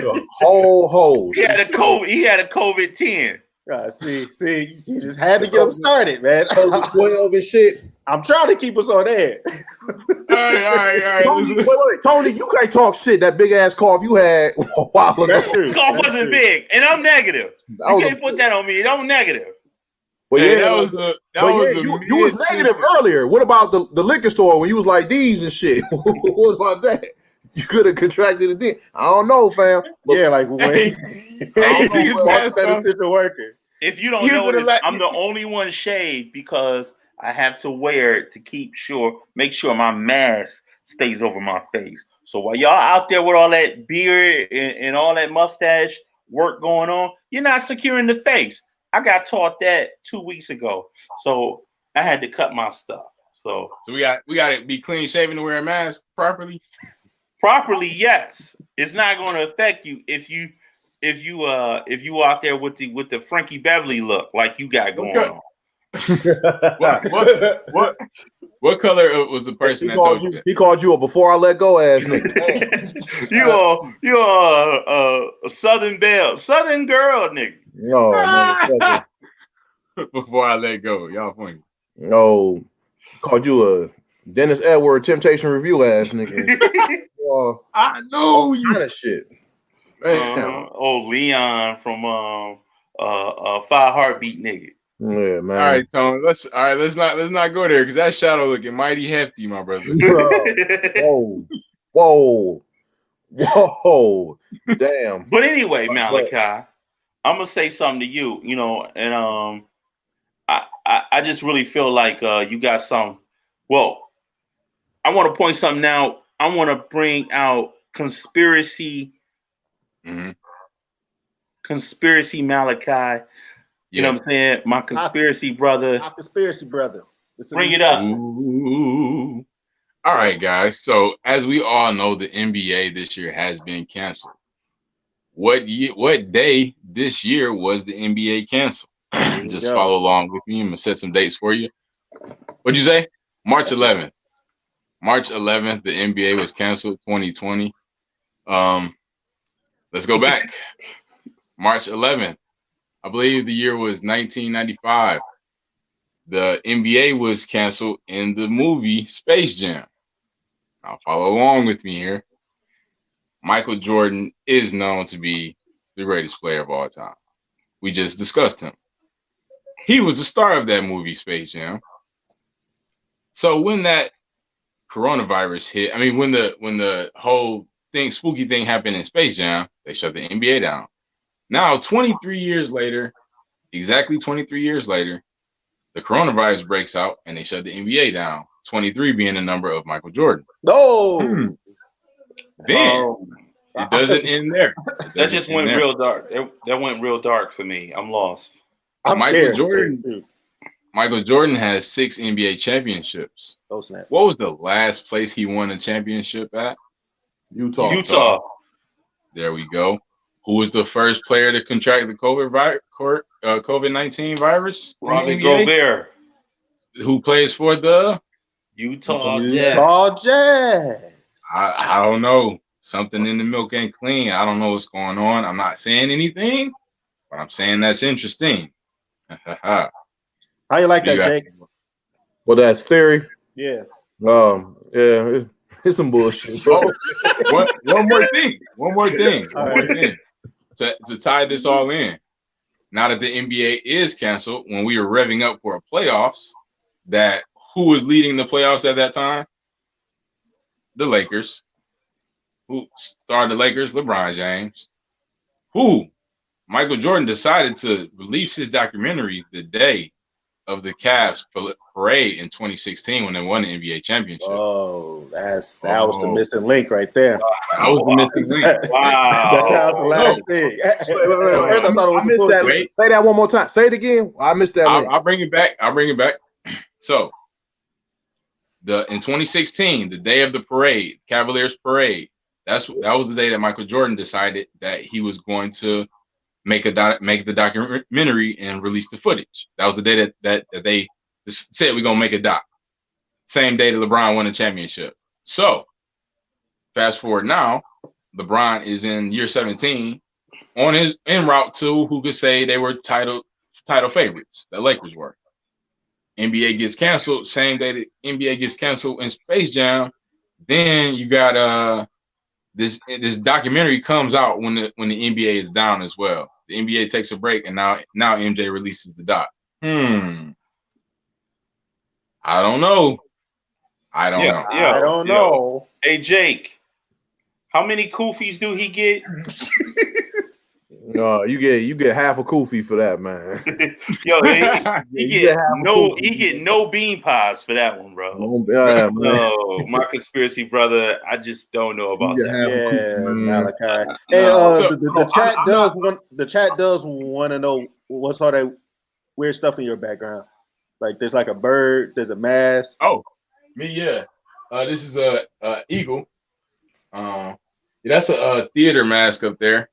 of whole hoes. He had a COVID 10. See, you just had to get them started, man. COVID 12 and shit. I'm trying to keep us on air. All right. Wait, Tony, you can't talk shit. That big ass cough you had a while ago. Cough wasn't big, and I'm negative. You can't put that on me. I'm negative. Well, yeah, that was you was negative earlier. What about the liquor store when you was like these and shit? What about that? You could have contracted it then. I don't know, fam. But yeah, like when if you don't know this, I'm the only one shaved because I have to wear it to make sure my mask stays over my face. So while y'all out there with all that beard and all that mustache work going on, you're not securing the face. I got taught that 2 weeks ago, so I had to cut my stuff. So we got to be clean shaven to wear a mask properly. Properly, yes. It's not going to affect you if you out there with the Frankie Beverly look like you got going on. What color was the person that told you that? He called you a before I let go ass nigga. you are a Southern belle, Southern girl nigga. No, before I let go, y'all funny. No, called you a Dennis Edward Temptation Review ass nigga. I know you kind of shit. Leon from 5 Heartbeat nigga. Yeah, man. All right, Tony. Let's not go there because that shadow looking mighty hefty, my brother. Whoa, damn. But anyway, Malachi, I'm gonna say something to you. You know, and I just really feel like you got some. Well, I want to point something out. I want to bring out conspiracy. Conspiracy Malachi. You know what I'm saying? My conspiracy brother. My conspiracy brother. Bring it up. Ooh. All right, guys. So as we all know, the NBA this year has been canceled. What day this year was the NBA canceled? Just follow along with me. I'm gonna set some dates for you. What'd you say? March 11th. March 11th, the NBA was canceled. 2020. Let's go back. March 11th. I believe the year was 1995. The NBA was canceled in the movie Space Jam. Now follow along with me here. Michael Jordan is known to be the greatest player of all time. We just discussed him. He was the star of that movie Space Jam. So when that coronavirus hit, I mean when the whole spooky thing happened in Space Jam, they shut the NBA down. Now, 23 years later, exactly 23 years later, the coronavirus breaks out and they shut the NBA down. 23 being the number of Michael Jordan. No. Then it doesn't end there. That just went real dark. That went real dark for me. I'm lost. I'm Michael scared. Michael Jordan has 6 NBA championships. Oh, snap. What was the last place he won a championship at? Utah. There we go. Who was the first player to contract the COVID-19 virus? Robin Gobert. Who plays for the Utah Jazz. I don't know. Something in the milk ain't clean. I don't know what's going on. I'm not saying anything, but I'm saying that's interesting. How you like that, Jake? Well, that's theory. Yeah. Yeah, it's some bullshit. Oh, one more thing. To tie this all in. Now that the NBA is canceled, when we were revving up for playoffs, that who was leading the playoffs at that time? The Lakers. Who started the Lakers? LeBron James. Who? Michael Jordan decided to release his documentary the day of the Cavs parade in 2016 when they won the NBA championship. Oh, that was the missing link right there. That was the missing link. Wow. That was the last thing. First, I thought it was a bullshit. Say that one more time. Say it again. I missed that. I'll bring it back. So, in 2016, the day of the parade, Cavaliers parade, that was the day that Michael Jordan decided that he was going to make the documentary and release the footage. That was the day that they said we're gonna make a doc. Same day that LeBron won the championship. So, fast forward now, LeBron is in year 17, en route to who could say they were title favorites. The Lakers were. NBA gets canceled. Same day that NBA gets canceled in Space Jam. Then you got this documentary comes out when the NBA is down as well. The NBA takes a break, and now MJ releases the doc. I don't know. I don't know. Hey, Jake, how many koofies do he get? No, you get half a kufi for that, man. Yo, he get no bean pies for that one, bro. No, my conspiracy brother, I just don't know about that. Malachi. Hey, the chat does want to know what's all that weird stuff in your background. Like there's like a bird, there's a mask. Oh, me, yeah. This is a eagle. That's a theater mask up there.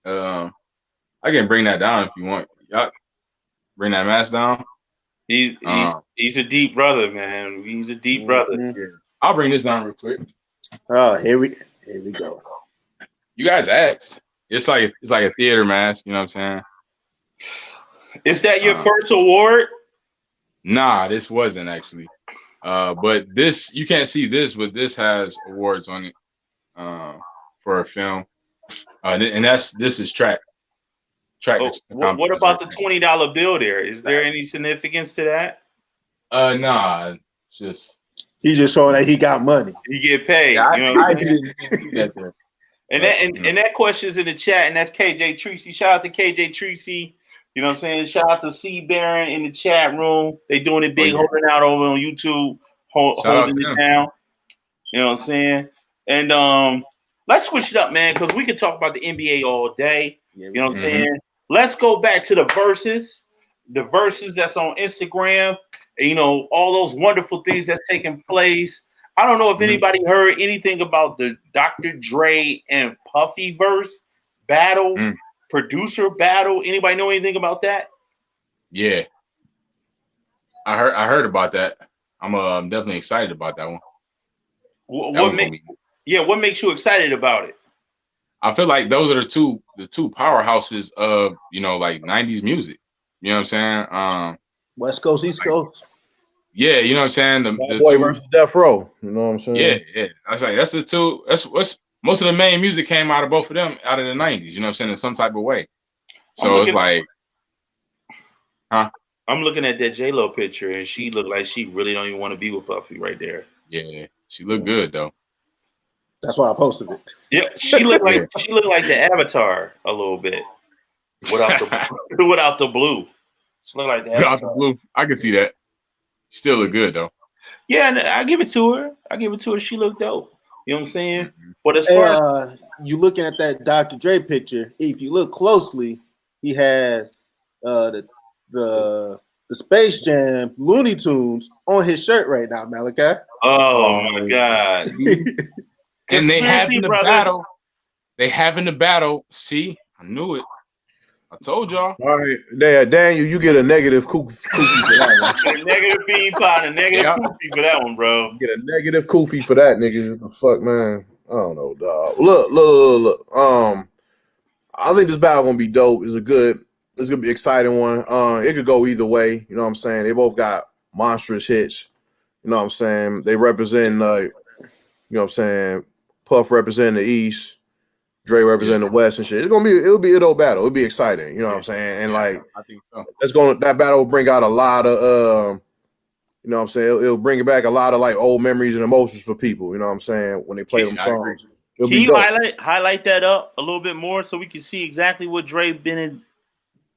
I can bring that down if you want. Y'all bring that mask down. He's a deep brother, man. He's a deep brother. Yeah. I'll bring this down real quick. Oh, here we go. You guys asked. It's like a theater mask. You know what I'm saying? Is that your first award? Nah, this wasn't actually. But this, you can't see this, but this has awards on it for a film. And this is track. What about the $20 bill there? Is there any significance to that? Nah, it's just he's just showing that he got money. He get paid. Yeah, you know I didn't see that there. And that question's in the chat, and that's KJ Tracy. Shout out to KJ Tracy. You know what I'm saying? Shout out to C Baron in the chat room. They doing it big, holding out over on YouTube, holding it down. You know what I'm saying? And let's switch it up, man, because we can talk about the NBA all day. You know what I'm saying? Let's go back to the verses that's on Instagram. You know, all those wonderful things that's taking place. I don't know if anybody heard anything about the Dr. Dre and Puffy verse battle, producer battle. Anybody know anything about that? Yeah, I heard about that. I'm definitely excited about that one. What makes you excited about it? I feel like those are the two powerhouses of, you know, like 90s music. You know what I'm saying? West Coast, East Coast. Yeah, you know what I'm saying? The Boy versus Death Row. You know what I'm saying? Yeah. I was like, that's the two. That's what's most of the main music came out of both of them out of the 90s. You know what I'm saying? In some type of way. So it's like, I'm looking at that J-Lo picture, and she looked like she really don't even want to be with Puffy right there. Yeah, she looked good though. That's why I posted it. Yeah, she looked like the Avatar a little bit. without the without the blue. She look like that. Without the blue, I can see that. She still look good though. Yeah, and I give it to her. She looked dope. You know what I'm saying? But as far as you looking at that Dr. Dre picture, if you look closely, he has the Space Jam Looney Tunes on his shirt right now, Malachi. Oh my God! And they having the battle. They having the battle. See, I knew it. I told y'all. All right, Daniel, you get a negative koofy for that one. A negative bean pie and a negative koofy for that one, bro. You get a negative koofy for that, nigga. The fuck, man. I don't know, dog. Look. I think this battle gonna be dope. It's gonna be an exciting one. It could go either way. You know what I'm saying? They both got monstrous hits. You know what I'm saying? They represent, you know what I'm saying? Puff representing the East. Dre representing the West and shit. It'll be a dope battle. It'll be exciting. You know what I'm saying? And I think so. That battle will bring out a lot of you know what I'm saying? It'll bring back a lot of like old memories and emotions for people. You know what I'm saying? When they play them songs. Can you highlight that up a little bit more so we can see exactly what Dre been in,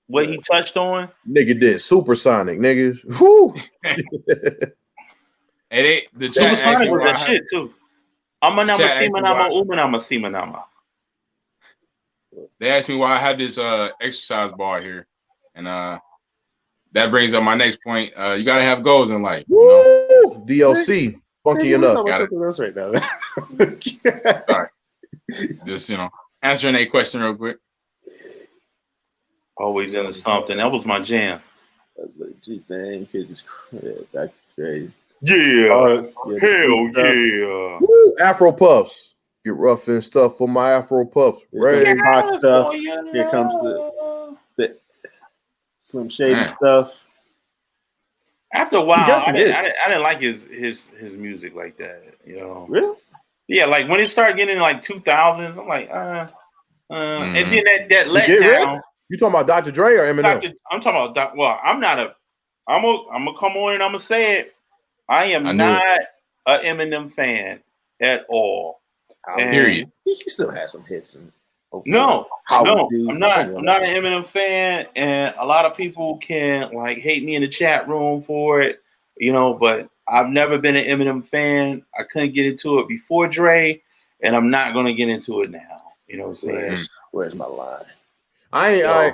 what he touched on? Nigga did Supersonic, niggas. Whoo! And the Supersonic was that shit too. Simanama. They asked me why I have this exercise bar here, and that brings up my next point. You gotta have goals in life. Woo! You know? DLC, funky enough. Something else right now. Sorry, just answering a question real quick. Always into something. That was my jam. Gee, man, you just that's crazy. Yeah, hell yeah. Woo! Afro Puffs. Get rough and stuff for my Afro Puffs. Right. Hot stuff. Here comes the Slim Shady stuff. After a while, I didn't like his music like that. You know. Really? Yeah, like when it started getting like 2000s, I'm like, and then that letdown. You talking about Dr. Dre or Eminem? I'm talking about. Well, I'm gonna come on and I'm gonna say it. I am not an Eminem fan at all. Period. He still has some hits. I'm not an Eminem fan, and a lot of people can like hate me in the chat room for it, but I've never been an Eminem fan. I couldn't get into it before Dre, and I'm not gonna get into it now. You know what I'm saying? Where's my line? I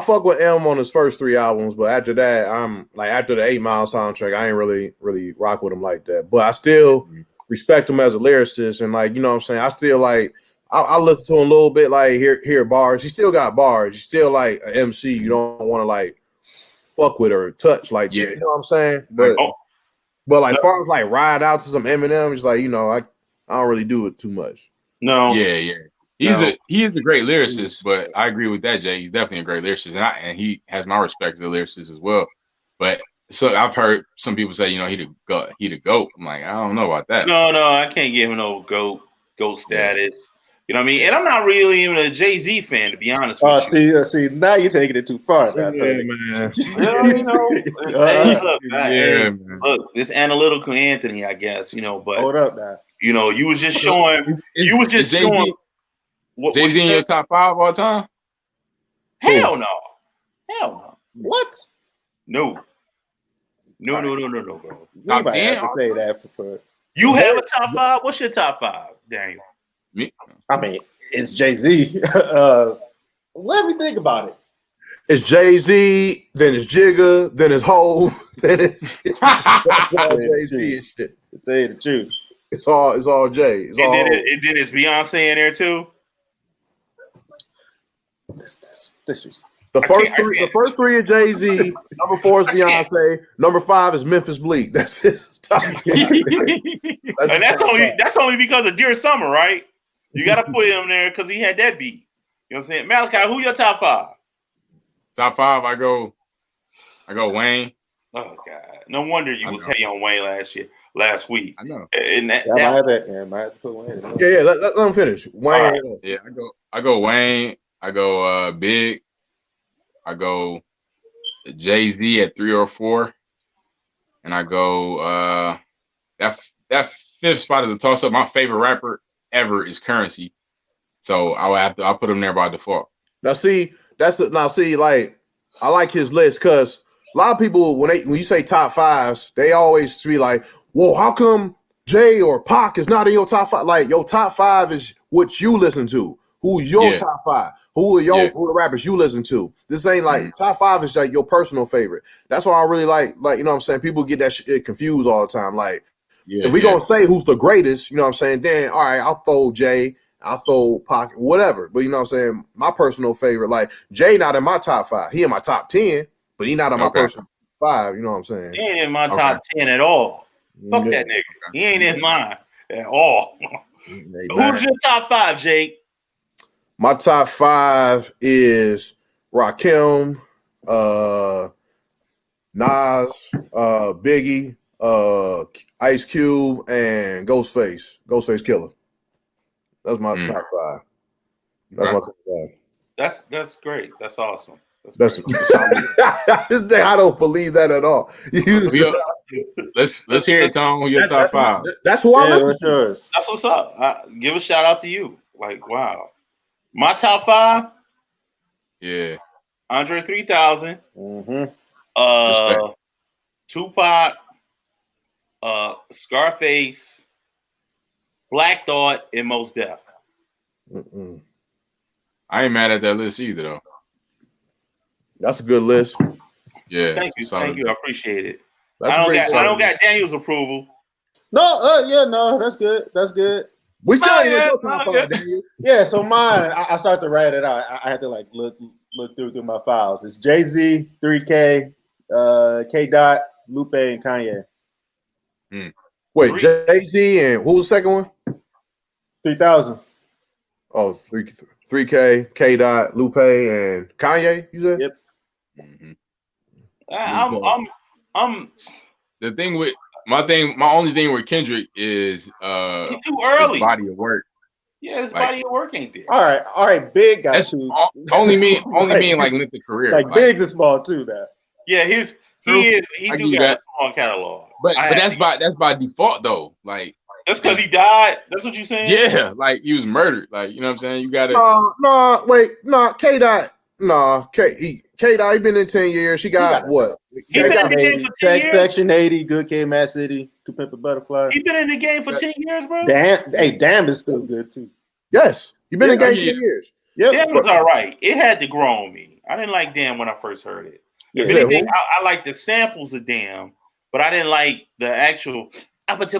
fuck with M on his first 3 albums, but after that, I'm like after the 8 Mile soundtrack, I ain't really rock with him like that. But I still respect him as a lyricist, and like, you know what I'm saying? I still like I listen to him a little bit, like hear bars. He still got bars. He's still like an MC. You don't want to like fuck with or touch like that. You know what I'm saying? But like far as like ride out to some Eminem, it's like, I don't really do it too much. No. Yeah. He is a great lyricist, but I agree with that, Jay. He's definitely a great lyricist, and he has my respect as a lyricist as well. But so I've heard some people say, he the GOAT. I'm like, I don't know about that. No, I can't give him no GOAT status. You know what I mean? And I'm not really even a Jay-Z fan, to be honest with you. See, now you're taking it too far. Man. Look, this analytical Anthony, I guess, but hold up now. You was just showing. Showing. Jay-Z in your top 5 all time? Hell no. What? No, bro. Top 10? To say that for you have a top 5? What's your top 5, Daniel? Me? I mean, it's Jay-Z. Let me think about it. It's Jay-Z, then it's Jigga, then it's Hov, then it's all Jay-Z and shit. To tell you the truth, it's all Jay. And then it's Beyonce in there too. This The first 3 are Jay-Z. Number 4 is Beyonce. Number 5 is Memphis Bleak. That's his top 5. And that's only because of Dear Summer, right? You got to put him there because he had that beat. You know what I'm saying? Malachi, who your top 5? Top 5, I go Wayne. Oh God! No wonder you was heavy on Wayne last week. I know. And I might have to put Wayne. Yeah. Let him finish. Wayne. Right. Yeah, I go Wayne. I go Big. I go Jay-Z at 3 or 4, and I go that 5th spot is a toss up. My favorite rapper ever is Currency, so I'll put him there by default. Now see, now. See, like I like his list because a lot of people when you say top fives, they always be like, "Well, how come Jay or Pac is not in your top five?" Like your top five is what you listen to. Who's your top five? Who are who the rappers you listen to? This ain't like top five is like your personal favorite. That's why I really like you know what I'm saying. People get that shit confused all the time. Like if we gonna say who's the greatest, you know what I'm saying, then all right, I'll throw Jay, I'll throw Pac, whatever. But you know what I'm saying, my personal favorite, like Jay not in my top five. He in my top 10, but he not in my personal five, you know what I'm saying? He ain't in my top 10 at all. Fuck that nigga. He ain't in mine at all. Who's your top five, Jake? My top five is Rakim, Nas, Biggie, Ice Cube, and Ghostface Killer. That's my top five. That's my top five. That's great. That's awesome. That's I don't believe that at all. Let's hear it, Tom. Your top five. That's who I listen to. That's what's up. Give a shout out to you. Like, wow. My top five. Yeah. Andre 3000. Tupac. Scarface. Black Thought, and Mos Def. I ain't mad at that list either, though. That's a good list. Yeah. Thank you. I appreciate it. That's I don't got Daniel's approval. No, no, that's good. That's good. We still Daniel. Yeah, so mine, I started to write it out. I had to like look through my files. It's Jay-Z, 3K, K Dot, Lupe, and Kanye. Wait, Jay-Z and who was the second one? 3000. Oh, 3K, K Dot, Lupe, and Kanye. You said? Yep. I'm the thing with my only thing with Kendrick is he's too early. His body of work. Yeah, his body of work ain't there. All right, Big got that's two. Only mean like length of career. Like Big's is small too now. Yeah, he do got a small catalog. But that's by default though. Like that's because he died. That's what you saying? Yeah, like he was murdered. Like you know what I'm saying? You gotta K Dot. K Dot, he been in 10 years. He got what? He been in the game for 10 years. Section 80, Good Kid, Mad City, To Pimp a Butterfly. He been in the game for 10 years, bro. Damn is still good too. Yes, he been in the game 10 years. Yep. Damn was all right. It had to grow on me. I didn't like Damn when I first heard it. If anything, I like the samples of Damn, but I didn't like the actual. Oh God,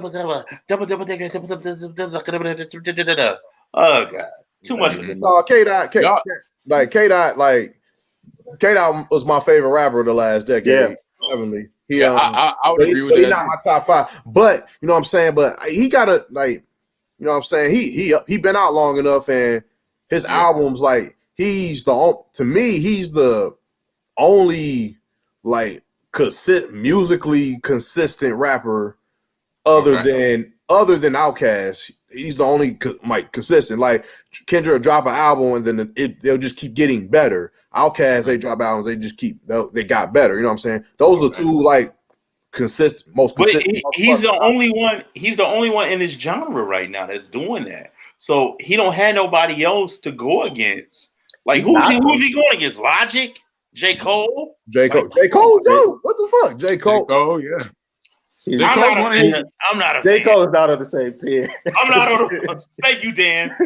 too much. No, K Dot was my favorite rapper of the last decade. Yeah. Definitely. I would agree with that. He's not my top five, but you know what I'm saying. But he gotta you know what I'm saying. He been out long enough, and his albums he's the only musically consistent rapper other than Outkast. He's the only consistent. Like Kendrick will drop an album and then they'll just keep getting better. Outkast, they drop albums, they just they got better. You know what I'm saying? Those are two most consistent. But he's the only one. He's the only one in his genre right now that's doing that. So he don't have nobody else to go against. Like who's he going against? Logic, J. Cole, J. Cole, no, what the fuck, J. Cole? J. Cole, yeah. I'm not a J. fan. Cole is not on the same tier. I'm not thank you, Dan.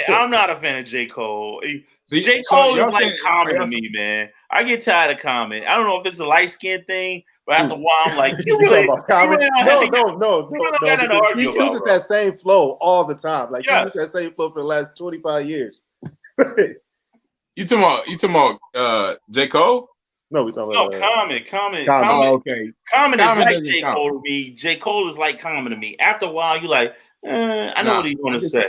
I'm not a fan of J. Cole. J. Cole is like Common to me, man. I get tired of Common. I don't know if it's a light skin thing, but after a while, I'm like, No. He uses that same flow all the time. Like he uses that same flow for the last 25 years. You talking about J. Cole? No, we talking about Common. Oh, okay. Common is like J. Cole to me. J. Cole is like Common to me. After a while, you like, I know what he's going to say.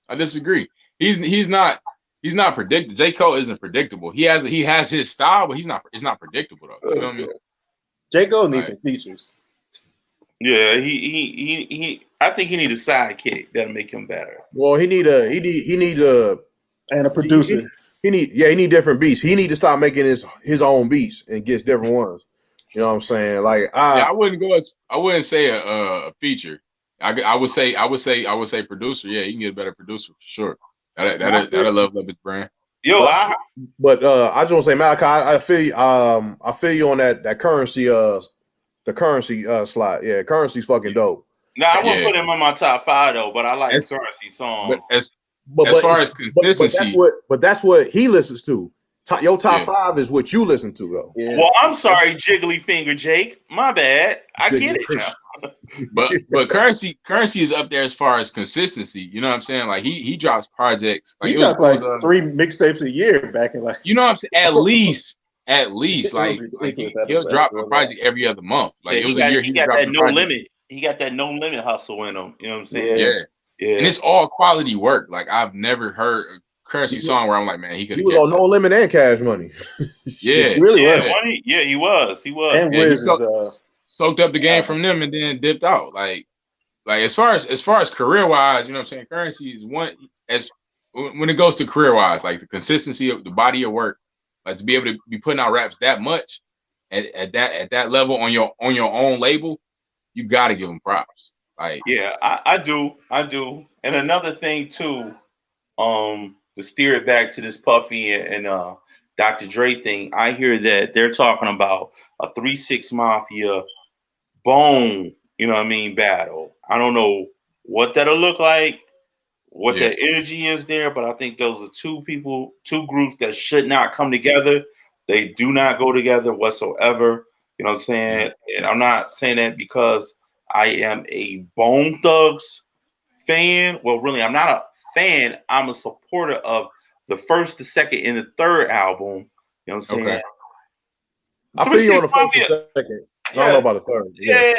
I disagree. He's not predictable. J. Cole isn't predictable. He has his style, but it's not predictable though. You know what I mean? J. Cole needs some features. Yeah, he I think he need a sidekick that'll make him better. Well, he need a and a producer. He need different beats. He need to stop making his own beats and gets different ones. You know what I'm saying? I wouldn't say a feature. I would say producer. Yeah, he can get a better producer for sure. That'll level up his brand. Yo, but I just want to say, Malachi, I feel you on that currency the currency slot. Yeah, currency's fucking dope. Now I won't put him in my top 5 though, but I like currency songs. But as far as consistency, but that's what he listens to. Your top 5 is what you listen to, though. Yeah. Well, I'm sorry, Jiggly Finger Jake. My bad. I get it now. but currency is up there as far as consistency. You know what I'm saying? Like he drops projects. Like he dropped like 3 mixtapes a year back in like. You know what I'm saying? At least like he'll drop a project every other month. Like it was a year he got that no project. limit. He got that no limit hustle in him. You know what I'm saying? Yeah. And it's all quality work. Like I've never heard a currency song where I'm like, man, he could. He was on No Limit and Cash Money. Yeah, he really was. Yeah, he was. And he soaked up the game from them and then dipped out. Like as far as career wise, you know what I'm saying? Currency is one when it goes to career wise, like the consistency of the body of work, like to be able to be putting out raps that much at that level on your own label, you got to give them props. Like I do. And another thing too, to steer it back to this Puffy and Dr. Dre thing, I hear that they're talking about a 3-6 Mafia Bone, you know what I mean, battle. I don't know what that'll look like, what that energy is there, but I think those are two groups that should not come together. They do not go together whatsoever. You know what I'm saying? And I'm not saying that because I am a Bone Thugs fan. Well, really, I'm not a fan. I'm a supporter of the first, the second, and the third album. You know what I'm saying? Okay. I feel you on the first and second. I don't know about the third. Yeah,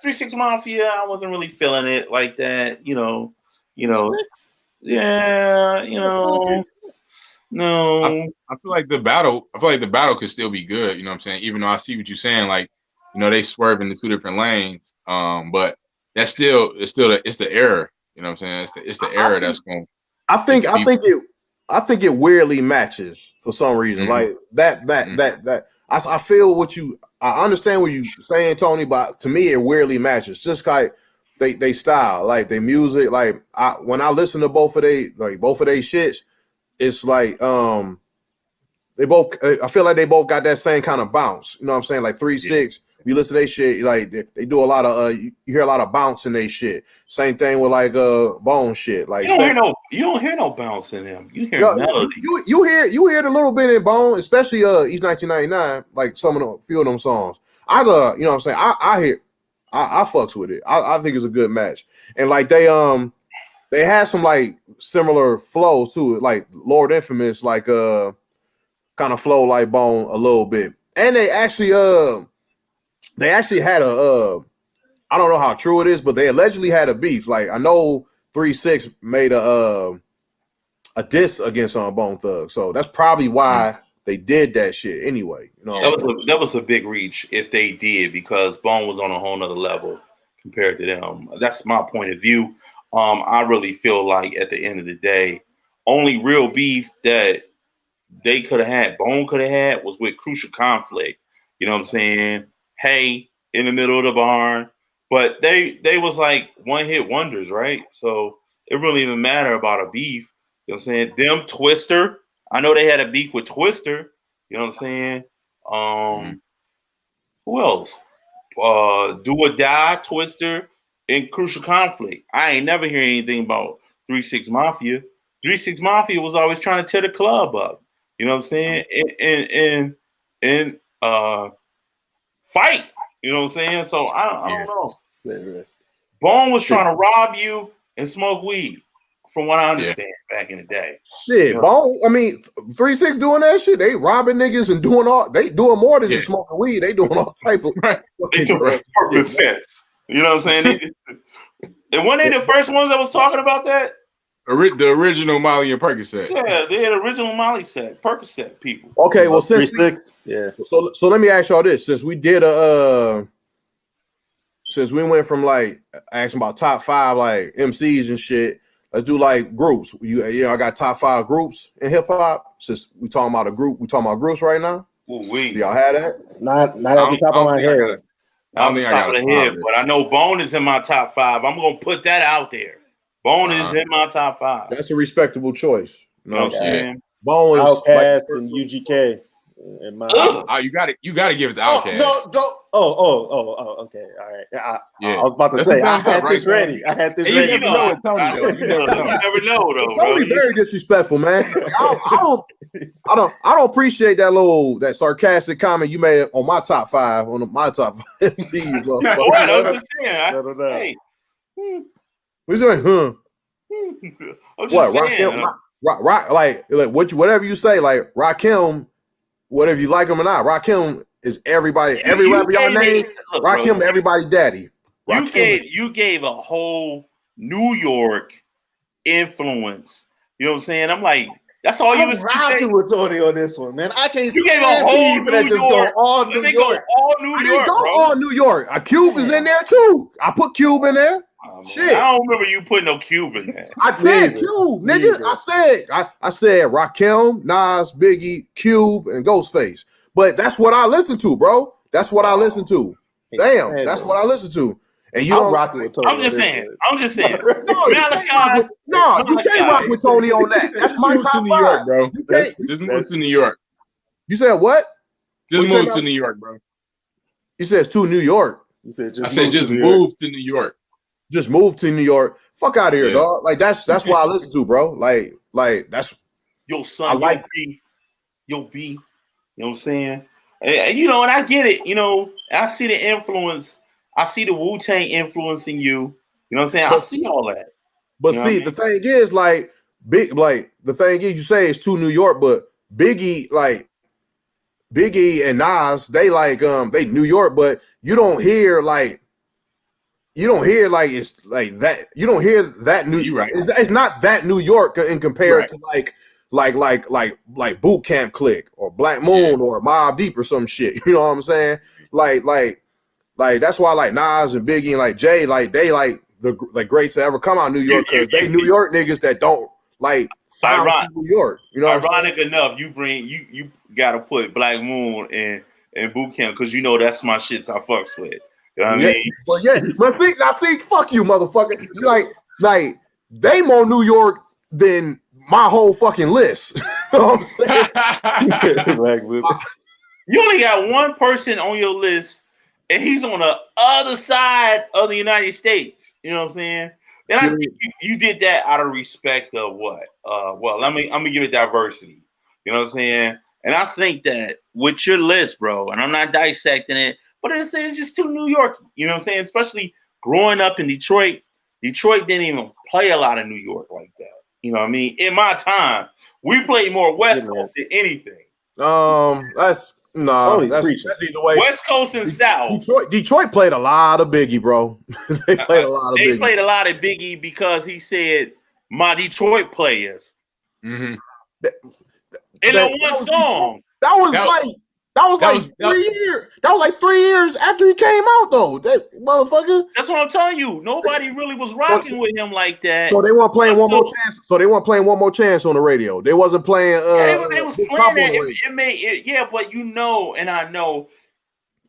3-6 Mafia, I wasn't really feeling it like that. You know. Yeah, no. I feel like the battle could still be good. You know what I'm saying? Even though I see what you're saying, like, they swerve into 2 different lanes. But that's still it's the error. You know what I'm saying? It's the error that's going. I think it weirdly matches for some reason. Like that. I feel I understand what you're saying, Tony, but to me it weirdly matches. Just like they style, like they music. Like when I listen to both of they shits, it's like they both. I feel like they both got that same kind of bounce. You know what I'm saying? Like 3-6. You listen to their shit, like they do a lot of you hear a lot of bounce in their shit. Same thing with like Bone shit. Like you don't hear no bounce in them. You hear melody. You hear it a little bit in Bone, especially East 1999, like some of the few of them songs. You know what I'm saying? I fucks with it. I think it's a good match. And like they had some like similar flows to it, like Lord Infamous, like kind of flow like Bone a little bit. And they actually had I don't know how true it is, but they allegedly had a beef. Like I know 3-6 made a diss against Bone Thug, so that's probably why they did that shit anyway. You know, that was a big reach if they did, because Bone was on a whole nother level compared to them. That's my point of view. I really feel like at the end of the day, only real beef that they could have had, Bone could have had, was with Crucial Conflict. You know what I'm saying? Hey, in the middle of the barn. But they was like one-hit wonders, right? So it really didn't matter about a beef. You know what I'm saying? Them, Twister. I know they had a beef with Twister. You know what I'm saying? Who else? Do or Die, Twister, and Crucial Conflict. I ain't never hear anything about 3-6 Mafia. 3-6 Mafia was always trying to tear the club up. You know what I'm saying? And fight. You know what I'm saying? So I don't know. Bone was trying to rob you and smoke weed, from what I understand back in the day. Shit, Bone. I mean, 3-6 doing that shit. They robbing niggas and doing more than just smoking weed. They doing all type of. They took Percocets. You know what I'm saying? And when they the first ones that was talking about that? The original Molly and Percocet. Yeah, they had original Molly set, Percocet people. Okay, well since so let me ask y'all this: since we did since we went from like asking about top 5 like MCs and shit, let's do like groups. I got top 5 groups in hip hop. Since we talking about groups right now. Ooouwee. Do y'all have that? Not at the top of my head. Off the top of the head, but I know Bone is in my top 5. I'm gonna put that out there. Bone is in my top 5. That's a respectable choice. You know what I'm saying? Bone is Outkast and UGK. In my you got to give it to Outkast. Okay, all right. I was about to That's say I had this ready. I had this ready. You never know with Tony though. You never know. You never know though. Tony very disrespectful, man. I don't appreciate that sarcastic comment you made on my top 5 my top 5 MCs. What? I'm just saying. Hey. What you saying? Huh? I'm just saying. Rock, like whatever you say, like Rakim, whatever you like him or not, Rakim is everybody. Every rapper y'all name, Rakim, everybody daddy. You gave a whole New York influence. You know what I'm saying? I'm like, that's all you was rocking with Tony on this one, man. I can't you gave a whole New that just York. go all New York. All New York, bro. All New York. A Cube is in there too. I put Cube in there. Shit. I don't remember you putting no Cube in there. I said Cube, nigga. I said Rakim, Nas, Biggie, Cube, and Ghostface. But that's what I listen to, bro. That's what I listen to. Damn, that's what I listen to. And you don't rock with Tony. I'm just saying. Malachi, you can't rock with Tony on that. That's my top 5. New York, bro. Just move to New York. You said what? Just move to New York, bro. He says to New York. I said just move to New York. Just move to New York. Fuck out of here, dog. Like that's what I listen to, bro. Like that's your son. You'll be. You know what I'm saying? And you know, and I get it. You know, I see the influence. I see the Wu-Tang influencing you. You know what I'm saying? I see all that. But see, the thing is, the thing is, you say it's to New York, but Biggie and Nas, they New York, but you don't hear it's like that. You don't hear that New York. It's not that New York in compared to like Boot Camp Click or Black Moon or Mobb Deep or some shit. You know what I'm saying? Like that's why like Nas and Biggie and like Jay, like they like the greats to ever come out of New York because they New York niggas that don't like sound New York. You know, ironic enough, you gotta put Black Moon and Boot Camp because you know that's my shits I fucks with. You know what I mean? Well, but see, fuck you, motherfucker. You like they more New York than my whole fucking list. You know what I'm saying? You only got one person on your list, and he's on the other side of the United States. You know what I'm saying? And I think you did that out of respect of what? I'm gonna give it diversity. You know what I'm saying? And I think that with your list, bro, and I'm not dissecting it, but it's just too New York. You know what I'm saying? Especially growing up in Detroit. Detroit didn't even play a lot of New York like that. You know what I mean? In my time, we played more West Coast than anything. That's either way. West Coast and South. Detroit played a lot of Biggie, bro. They played a lot of Biggie. They played a lot of Biggie because he said, my Detroit players. Mm-hmm. In that one song. That was like 3 years. That was like 3 years after he came out, though. That motherfucker. That's what I'm telling you. Nobody really was rocking with him like that. So they weren't playing one more chance. So they weren't playing one more chance on the radio. They wasn't playing. They was playing that. But you know, and I know,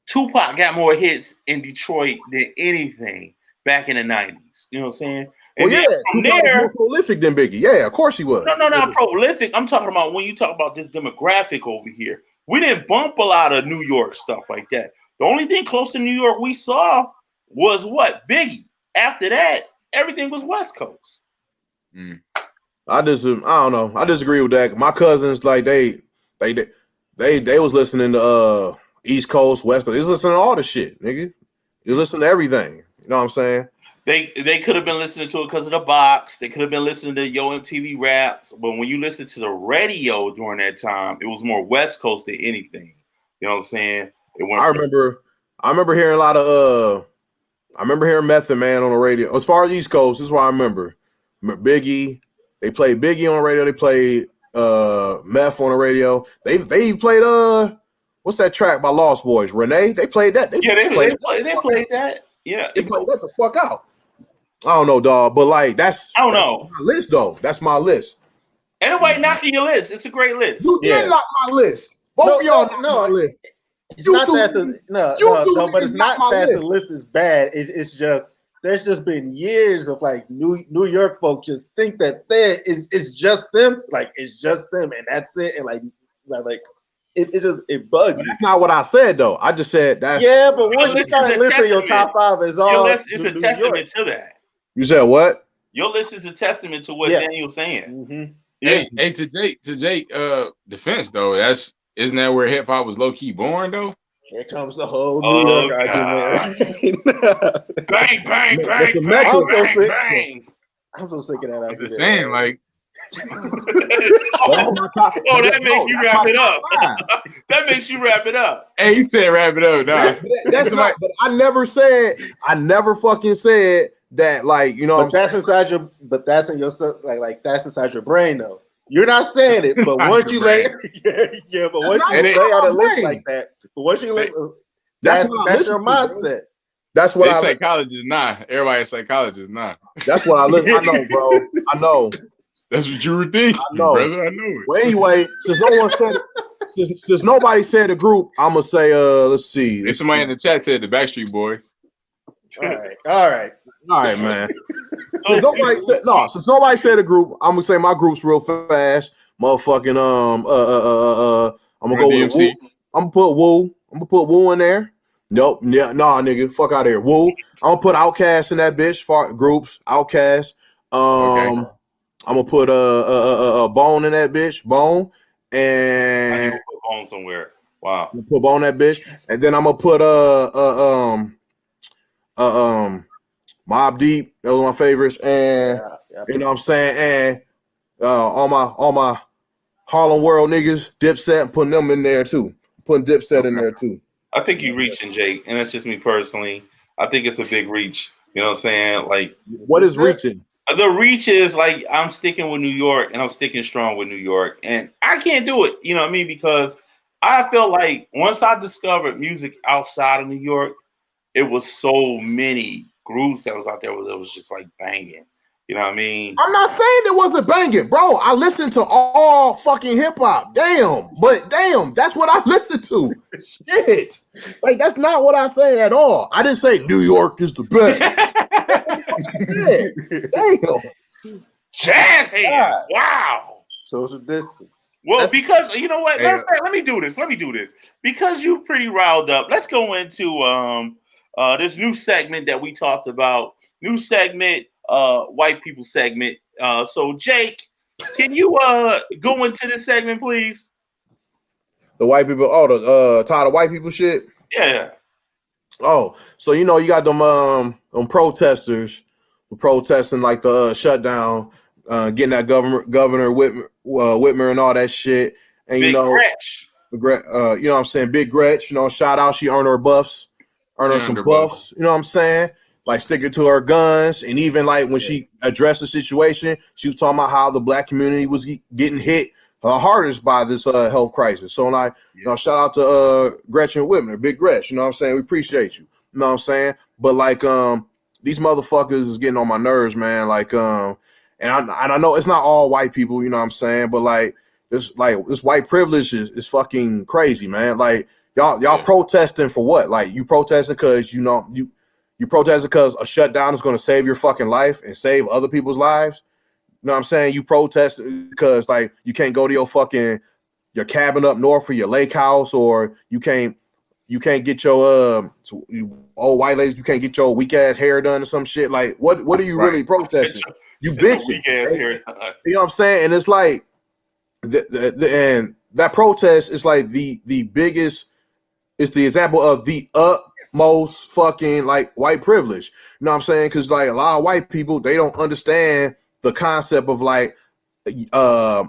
Tupac got more hits in Detroit than anything back in the 90s. You know what I'm saying? And from there, was more prolific than Biggie. Yeah, of course he was. No, not prolific. I'm talking about when you talk about this demographic over here. We didn't bump a lot of New York stuff like that. The only thing close to New York we saw was what? Biggie. After that, everything was West Coast. I don't know. I disagree with that. My cousins, like they was listening to East Coast, West Coast. They was listening to all the shit, nigga. They was listening to everything. You know what I'm saying? They could have been listening to it because of the box. They could have been listening to Yo MTV Raps. But when you listen to the radio during that time, it was more West Coast than anything. You know what I'm saying? I remember hearing a lot of I remember hearing Method Man on the radio. As far as East Coast, this is what I remember. Biggie, they played Biggie on the radio. They played Meth on the radio. They played what's that track by Lost Boys? Renee. They played that. They played that. Yeah, they played that the fuck out. I don't know, dog, but like my list though. That's my list. Ain't nobody knocking your list. It's a great list. You did knock my list. Both of y'all knocked my list. It's not that but it's not that the list is bad. It's just there's just been years of like New York folk just think that it's just them, like it's just them, and that's it, and like it bugs me. That's not what I said though. I just said that's but once you start listing your top 5, it's all it's a testament to that. You said what? Your list is a testament to what Daniel's saying. Mm-hmm. Yeah. Hey, to Jake, defense though, isn't that where hip hop was low key born though? Here comes the whole New York argument. Bang, bang, bang, bang, bang. I'm so sick of that argument. I'm just saying, like. That makes you wrap it up. That makes you wrap it up. Hey, you said wrap it up, dog. That's not. But I never fucking said that. Like, you know, but that's inside your. But that's in your like that's inside your brain though. You're not saying it, but once you lay, but once you lay out a list like that, but once you lay, that's your mindset. That's what psychologists nah. Everybody's psychologists nah. That's what I listen. I know, bro. I know. That's what you were thinking, brother. I know it. Well, anyway, since nobody said a group, I'm gonna say, let's see. If somebody in the chat said the Backstreet Boys. All right, man. Since nobody said a group, I'm gonna say my group's real fast. Motherfucking I'm gonna go with Woo. I'm gonna put Woo in there. Nope, yeah, nah, nigga, fuck out of here. Woo. I'm gonna put Outkast in that bitch. Groups, Outkast. I'm gonna put a Bone in that bitch. Bone. And I put Bone somewhere. Wow. I'm gonna put Bone in that bitch. And then I'm gonna put Mobb Deep. Those are my favorites. And you know what I'm saying? And all my Harlem World niggas, Dipset, I'm putting them in there too. I'm putting Dipset in there too. I think you're reaching, Jake, and that's just me personally. I think it's a big reach. You know what I'm saying? Like, what is reaching? The reach is like I'm sticking with New York, and I'm sticking strong with New York, and I can't do it. You know what I mean? Because I felt like once I discovered music outside of New York, it was so many groups that was out there that was just like banging. You know what I mean? I'm not saying it wasn't banging, bro. I listened to all fucking hip hop. Damn, that's what I listened to. Shit, like that's not what I say at all. I didn't say New York is the best. Damn, jazz hands. Wow. Social distance. Well, because you know what? Let me do this. Because you pretty riled up. Let's go into this new segment that we talked about. New segment. White people segment. So Jake, can you go into this segment, please? The white people, tired of white people shit? Yeah. Oh, so you know you got them protesters protesting like the shutdown, getting that Governor Whitmer and all that shit. And Big you know, Gretch. You know what I'm saying? Big Gretch, you know, shout out, she earned her buffs, some buffs, you know what I'm saying? Like sticking to her guns, and even like when she addressed the situation, she was talking about how the black community was getting hit hardest by this health crisis. So like, you know, shout out to Gretchen Whitmer, Big Gretch. You know what I'm saying? We appreciate you. You know what I'm saying? But like, these motherfuckers is getting on my nerves, man. Like, and I know it's not all white people. You know what I'm saying? But like this white privilege is fucking crazy, man. Like y'all protesting for what? Like you protesting because you protesting because a shutdown is going to save your fucking life and save other people's lives. You know what I'm saying? You protest because like you can't go to your cabin up north or your lake house, or you can't get your old white ladies, you can't get your weak ass hair done or some shit. Like what are you really protesting? You bitching. Weak ass hair. You know what I'm saying? And it's like and that protest is like the biggest. It's the example of the utmost fucking like white privilege. You know what I'm saying? Because like a lot of white people, they don't understand the concept of like I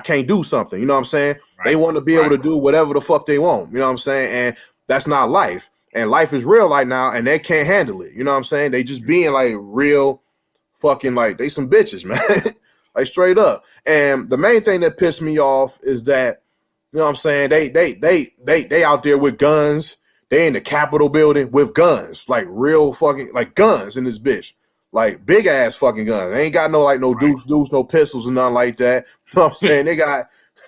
can't do something. You know what I'm saying? Right. They want to be able to do whatever the fuck they want. You know what I'm saying? And that's not life. And life is real right now, and they can't handle it. You know what I'm saying? They just being like real fucking like they some bitches, man. Like straight up. And the main thing that pissed me off is that, you know what I'm saying? They out there with guns. They in the Capitol building with guns, like real fucking like guns in this bitch, like big ass fucking guns. They ain't got no deuce, no pistols and nothing like that. You know what I'm saying?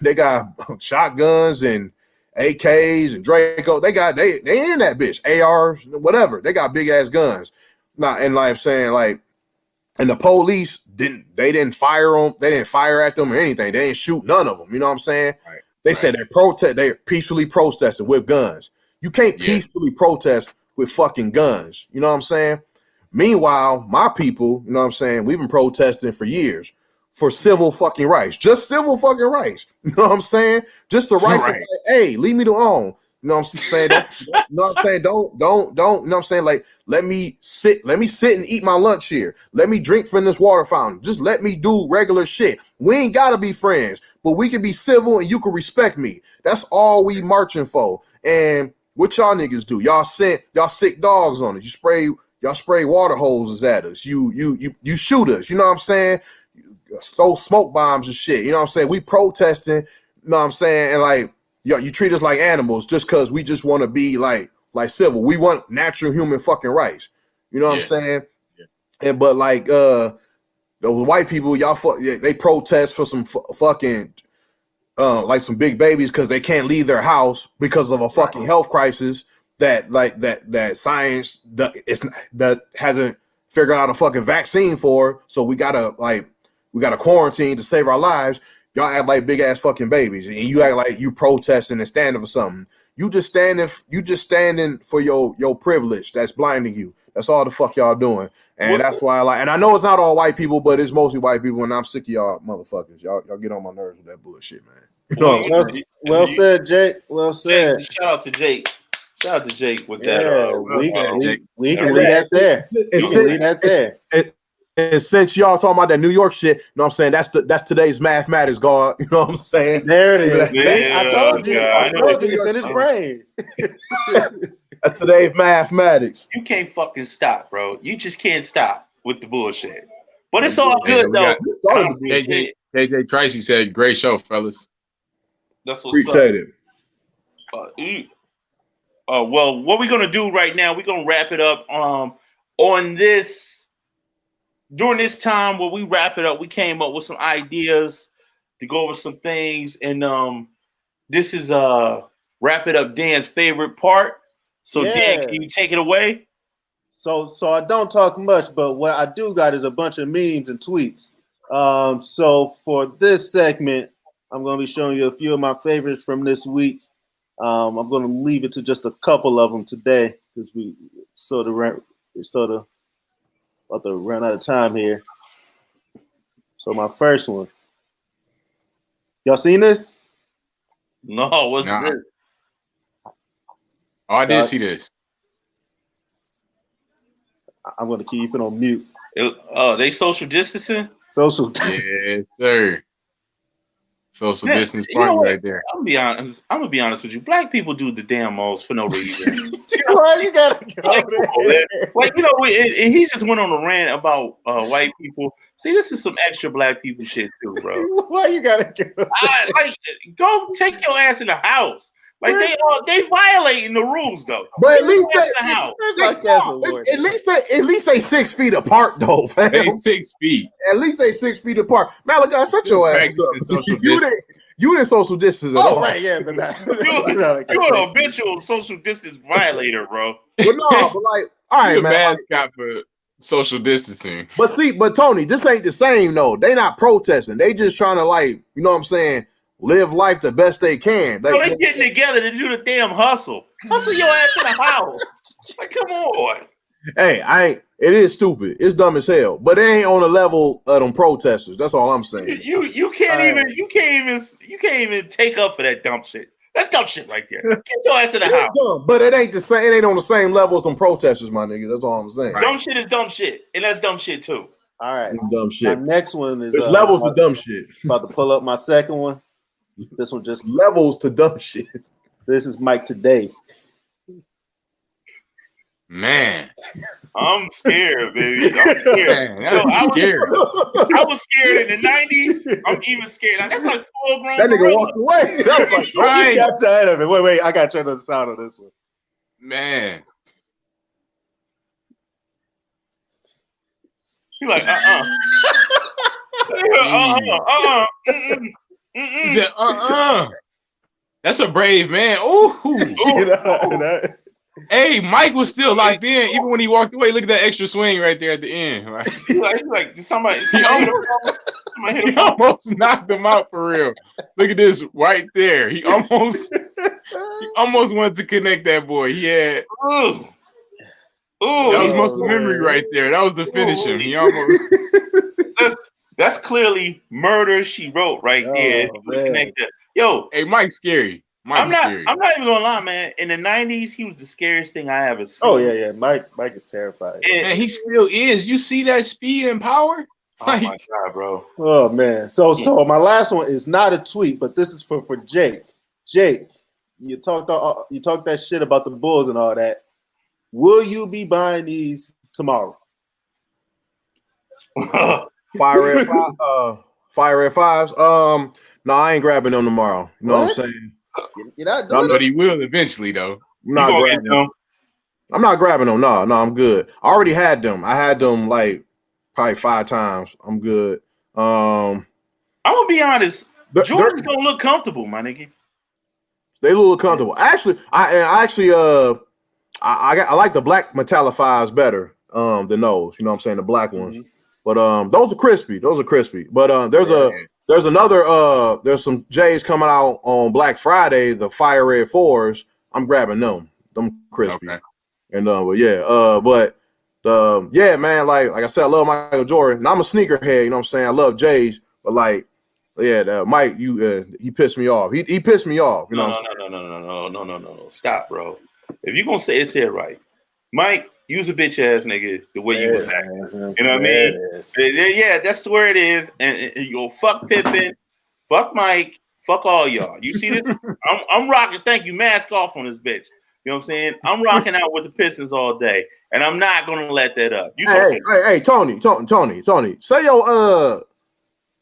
They got shotguns and AKs and Draco. They in that bitch, ARs, whatever. They got big ass guns. and like I'm saying, like, and the police didn't fire them. They didn't fire at them or anything. They didn't shoot none of them. You know what I'm saying? Right. They said they're peacefully protesting with guns. You can't peacefully protest with fucking guns. You know what I'm saying? Meanwhile, my people, you know what I'm saying, we've been protesting for years for civil fucking rights. Just civil fucking rights. You know what I'm saying? Just the right to say, hey, leave me alone. You know what I'm saying? Don't, you know what I'm saying? Don't, you know what I'm saying? Like, let me sit and eat my lunch here. Let me drink from this water fountain. Just let me do regular shit. We ain't gotta be friends, but we can be civil and you can respect me. That's all we marching for. And what y'all niggas do? Y'all sick dogs on us. Y'all spray water hoses at us. You shoot us. You know what I'm saying? Throw smoke bombs and shit. You know what I'm saying? We protesting. You know what I'm saying? And like, yo, you treat us like animals just because we just want to be like civil. We want natural human fucking rights. You know what I'm saying? Yeah. And but like those white people, they protest for some fucking like some big babies because they can't leave their house because of a fucking health crisis that science that hasn't figured out a fucking vaccine for. So we gotta quarantine to save our lives. Y'all act like big ass fucking babies, and you act like you protesting and standing for something. You just standing for your privilege that's blinding you. That's all the fuck y'all doing, and that's why and I know it's not all white people, but it's mostly white people, and I'm sick of y'all motherfuckers. Y'all get on my nerves with that bullshit, man. You know well said, Jake. Well said. Shout out to Jake. Shout out to Jake with that. We can leave that there. We can leave that there. And since y'all talking about that New York shit, you know what I'm saying? That's today's mathematics, God. You know what I'm saying? There it is. Yeah, I told you. It's in his brain. That's today's mathematics. You can't fucking stop, bro. You just can't stop with the bullshit. But it's all good, though. KJ Tracy said, great show, fellas. That's what's Appreciate it. Well, what we're going to do right now, we're going to wrap it up during this time where we wrap it up. We came up with some ideas to go over some things, and this is wrap it up Dan's favorite part. So Dan, can you take it away? So I don't talk much, but what I do got is a bunch of memes and tweets. So for this segment, I'm going to be showing you a few of my favorites from this week. I'm going to leave it to just a couple of them today because we sort of about to run out of time here. So my first one. Y'all seen this? No, what's this? Oh, I did see this. I'm going to keep it on mute. They social distancing? Social distancing. Yes, sir. Social distance party right there. I'm gonna be honest with you. Black people do the damn most for no reason. Why you gotta go there? Like, you know, and he just went on a rant about white people. See, this is some extra black people shit too, bro. Why you gotta go? Go take your ass in the house. Like they violating the rules though. But at least they 6 feet apart though, fam. They 6 feet. At least they 6 feet apart. Malachi, shut your ass up. You didn't social distance at all. Right, yeah, but you're an habitual social distance violator, bro. But no, but like, all right, man. Mascot for social distancing. But Tony, this ain't the same though. They not protesting. They just trying to, like, you know what I'm saying, live life the best they can. So they getting together to do the damn hustle. Hustle your ass in the house. Like, come on. Hey, it is stupid. It's dumb as hell. But it ain't on the level of them protesters. That's all I'm saying. You can't even take up for that dumb shit. That's dumb shit right there. Get your ass in the house. Dumb, but it ain't the same. It ain't on the same level as them protesters, my nigga. That's all I'm saying. Right. Dumb shit is dumb shit, and that's dumb shit too. All right, dumb shit. My next one is there's levels to dumb shit. About to pull up my second one. This one just levels to dumb shit. This is Mike Today. Man, I'm scared, baby. I'm scared. Man, scared. I was scared in the 90s. I'm even scared. Like, that's like full grown. That nigga walked away. That was like, right. I'm tired of it. Wait. I got to turn on the sound on this one. Man. You're like, He said, That's a brave man. Ooh. Hey, Mike was still locked in, even when he walked away. Look at that extra swing right there at the end. Like, somebody he almost knocked him out for real. Look at this right there. He almost wanted to connect that boy. He had. Ooh, that was muscle memory right there. That was to finish him. He almost. That's clearly murder. She wrote right there. Yo, hey, Mike's scary. I'm not even gonna lie, man. In the '90s, he was the scariest thing I ever seen. Oh yeah. Mike is terrifying. Man, he still is. You see that speed and power? Oh my god, bro. Oh man. So my last one is not a tweet, but this is for Jake. Jake, you talked that shit about the Bulls and all that. Will you be buying these tomorrow? Fire Red Fives. No, I ain't grabbing them tomorrow. You know what I'm saying? You're not doing but he will eventually, though. I'm not grabbing them. I'm not grabbing them. No, I'm good. I already had them. I had them like probably 5 times. I'm good. I'm gonna be honest. Jordans don't look comfortable, my nigga. They look comfortable. Actually, I like the black Metallic Fives better than those. You know what I'm saying? The black ones. But those are crispy. But there's some J's coming out on Black Friday, the Fire Red 4s. I'm grabbing them. Them crispy. Okay. And man, like I said, I love Michael Jordan. And I'm a sneakerhead, you know what I'm saying? I love J's, but like, Mike, he pissed me off. He pissed me off. You know No. Stop, bro. If you're gonna say it right, Mike, you's a bitch ass nigga the way you was acting. You know what I mean? Yeah, that's where it is. And you go fuck Pippen, fuck Mike, fuck all y'all. You see this? I'm rocking. Thank you. Mask off on this bitch. You know what I'm saying? I'm rocking out with the Pistons all day, and I'm not gonna let that up. Hey, Tony. Say your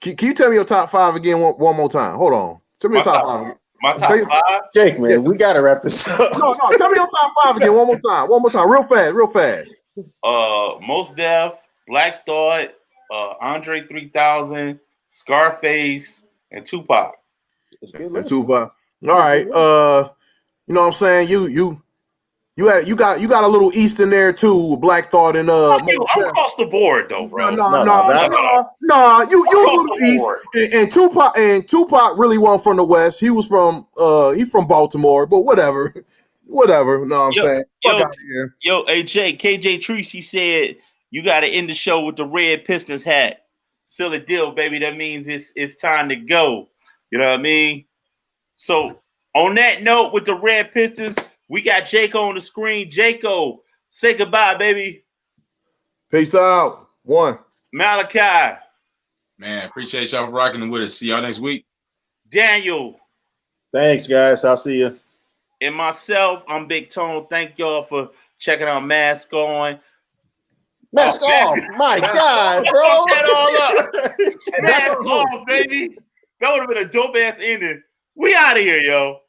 Can you tell me your top 5 again one more time? Hold on. Tell me your top 5 again. My top 5? Jake, man, we gotta wrap this up. No, tell me your top 5 again one more time. Real fast. Most Def, Black Thought, Andre 3000, Scarface, and Tupac. Tupac. All right. You know what I'm saying? You got a little East in there too, Black Thought and I'm across the board though, bro. No, you a little East. And Tupac really wasn't from the West. He was from Baltimore, but whatever. Know what I'm saying? Yo, AJ, KJ Tracy said you gotta end the show with the red Pistons hat. Seal a deal, baby. That means it's time to go. You know what I mean? So on that note, with the red Pistons, we got Jaco on the screen. Jaco, say goodbye, baby. Peace out. One. Malachi. Man, appreciate y'all for rocking with us. See y'all next week. Daniel. Thanks, guys. I'll see you. And myself, I'm Big Tone. Thank y'all for checking out Mask On. Mask off. My God, bro. That all up. Mask off, baby. That would have been a dope ass ending. We out of here, yo.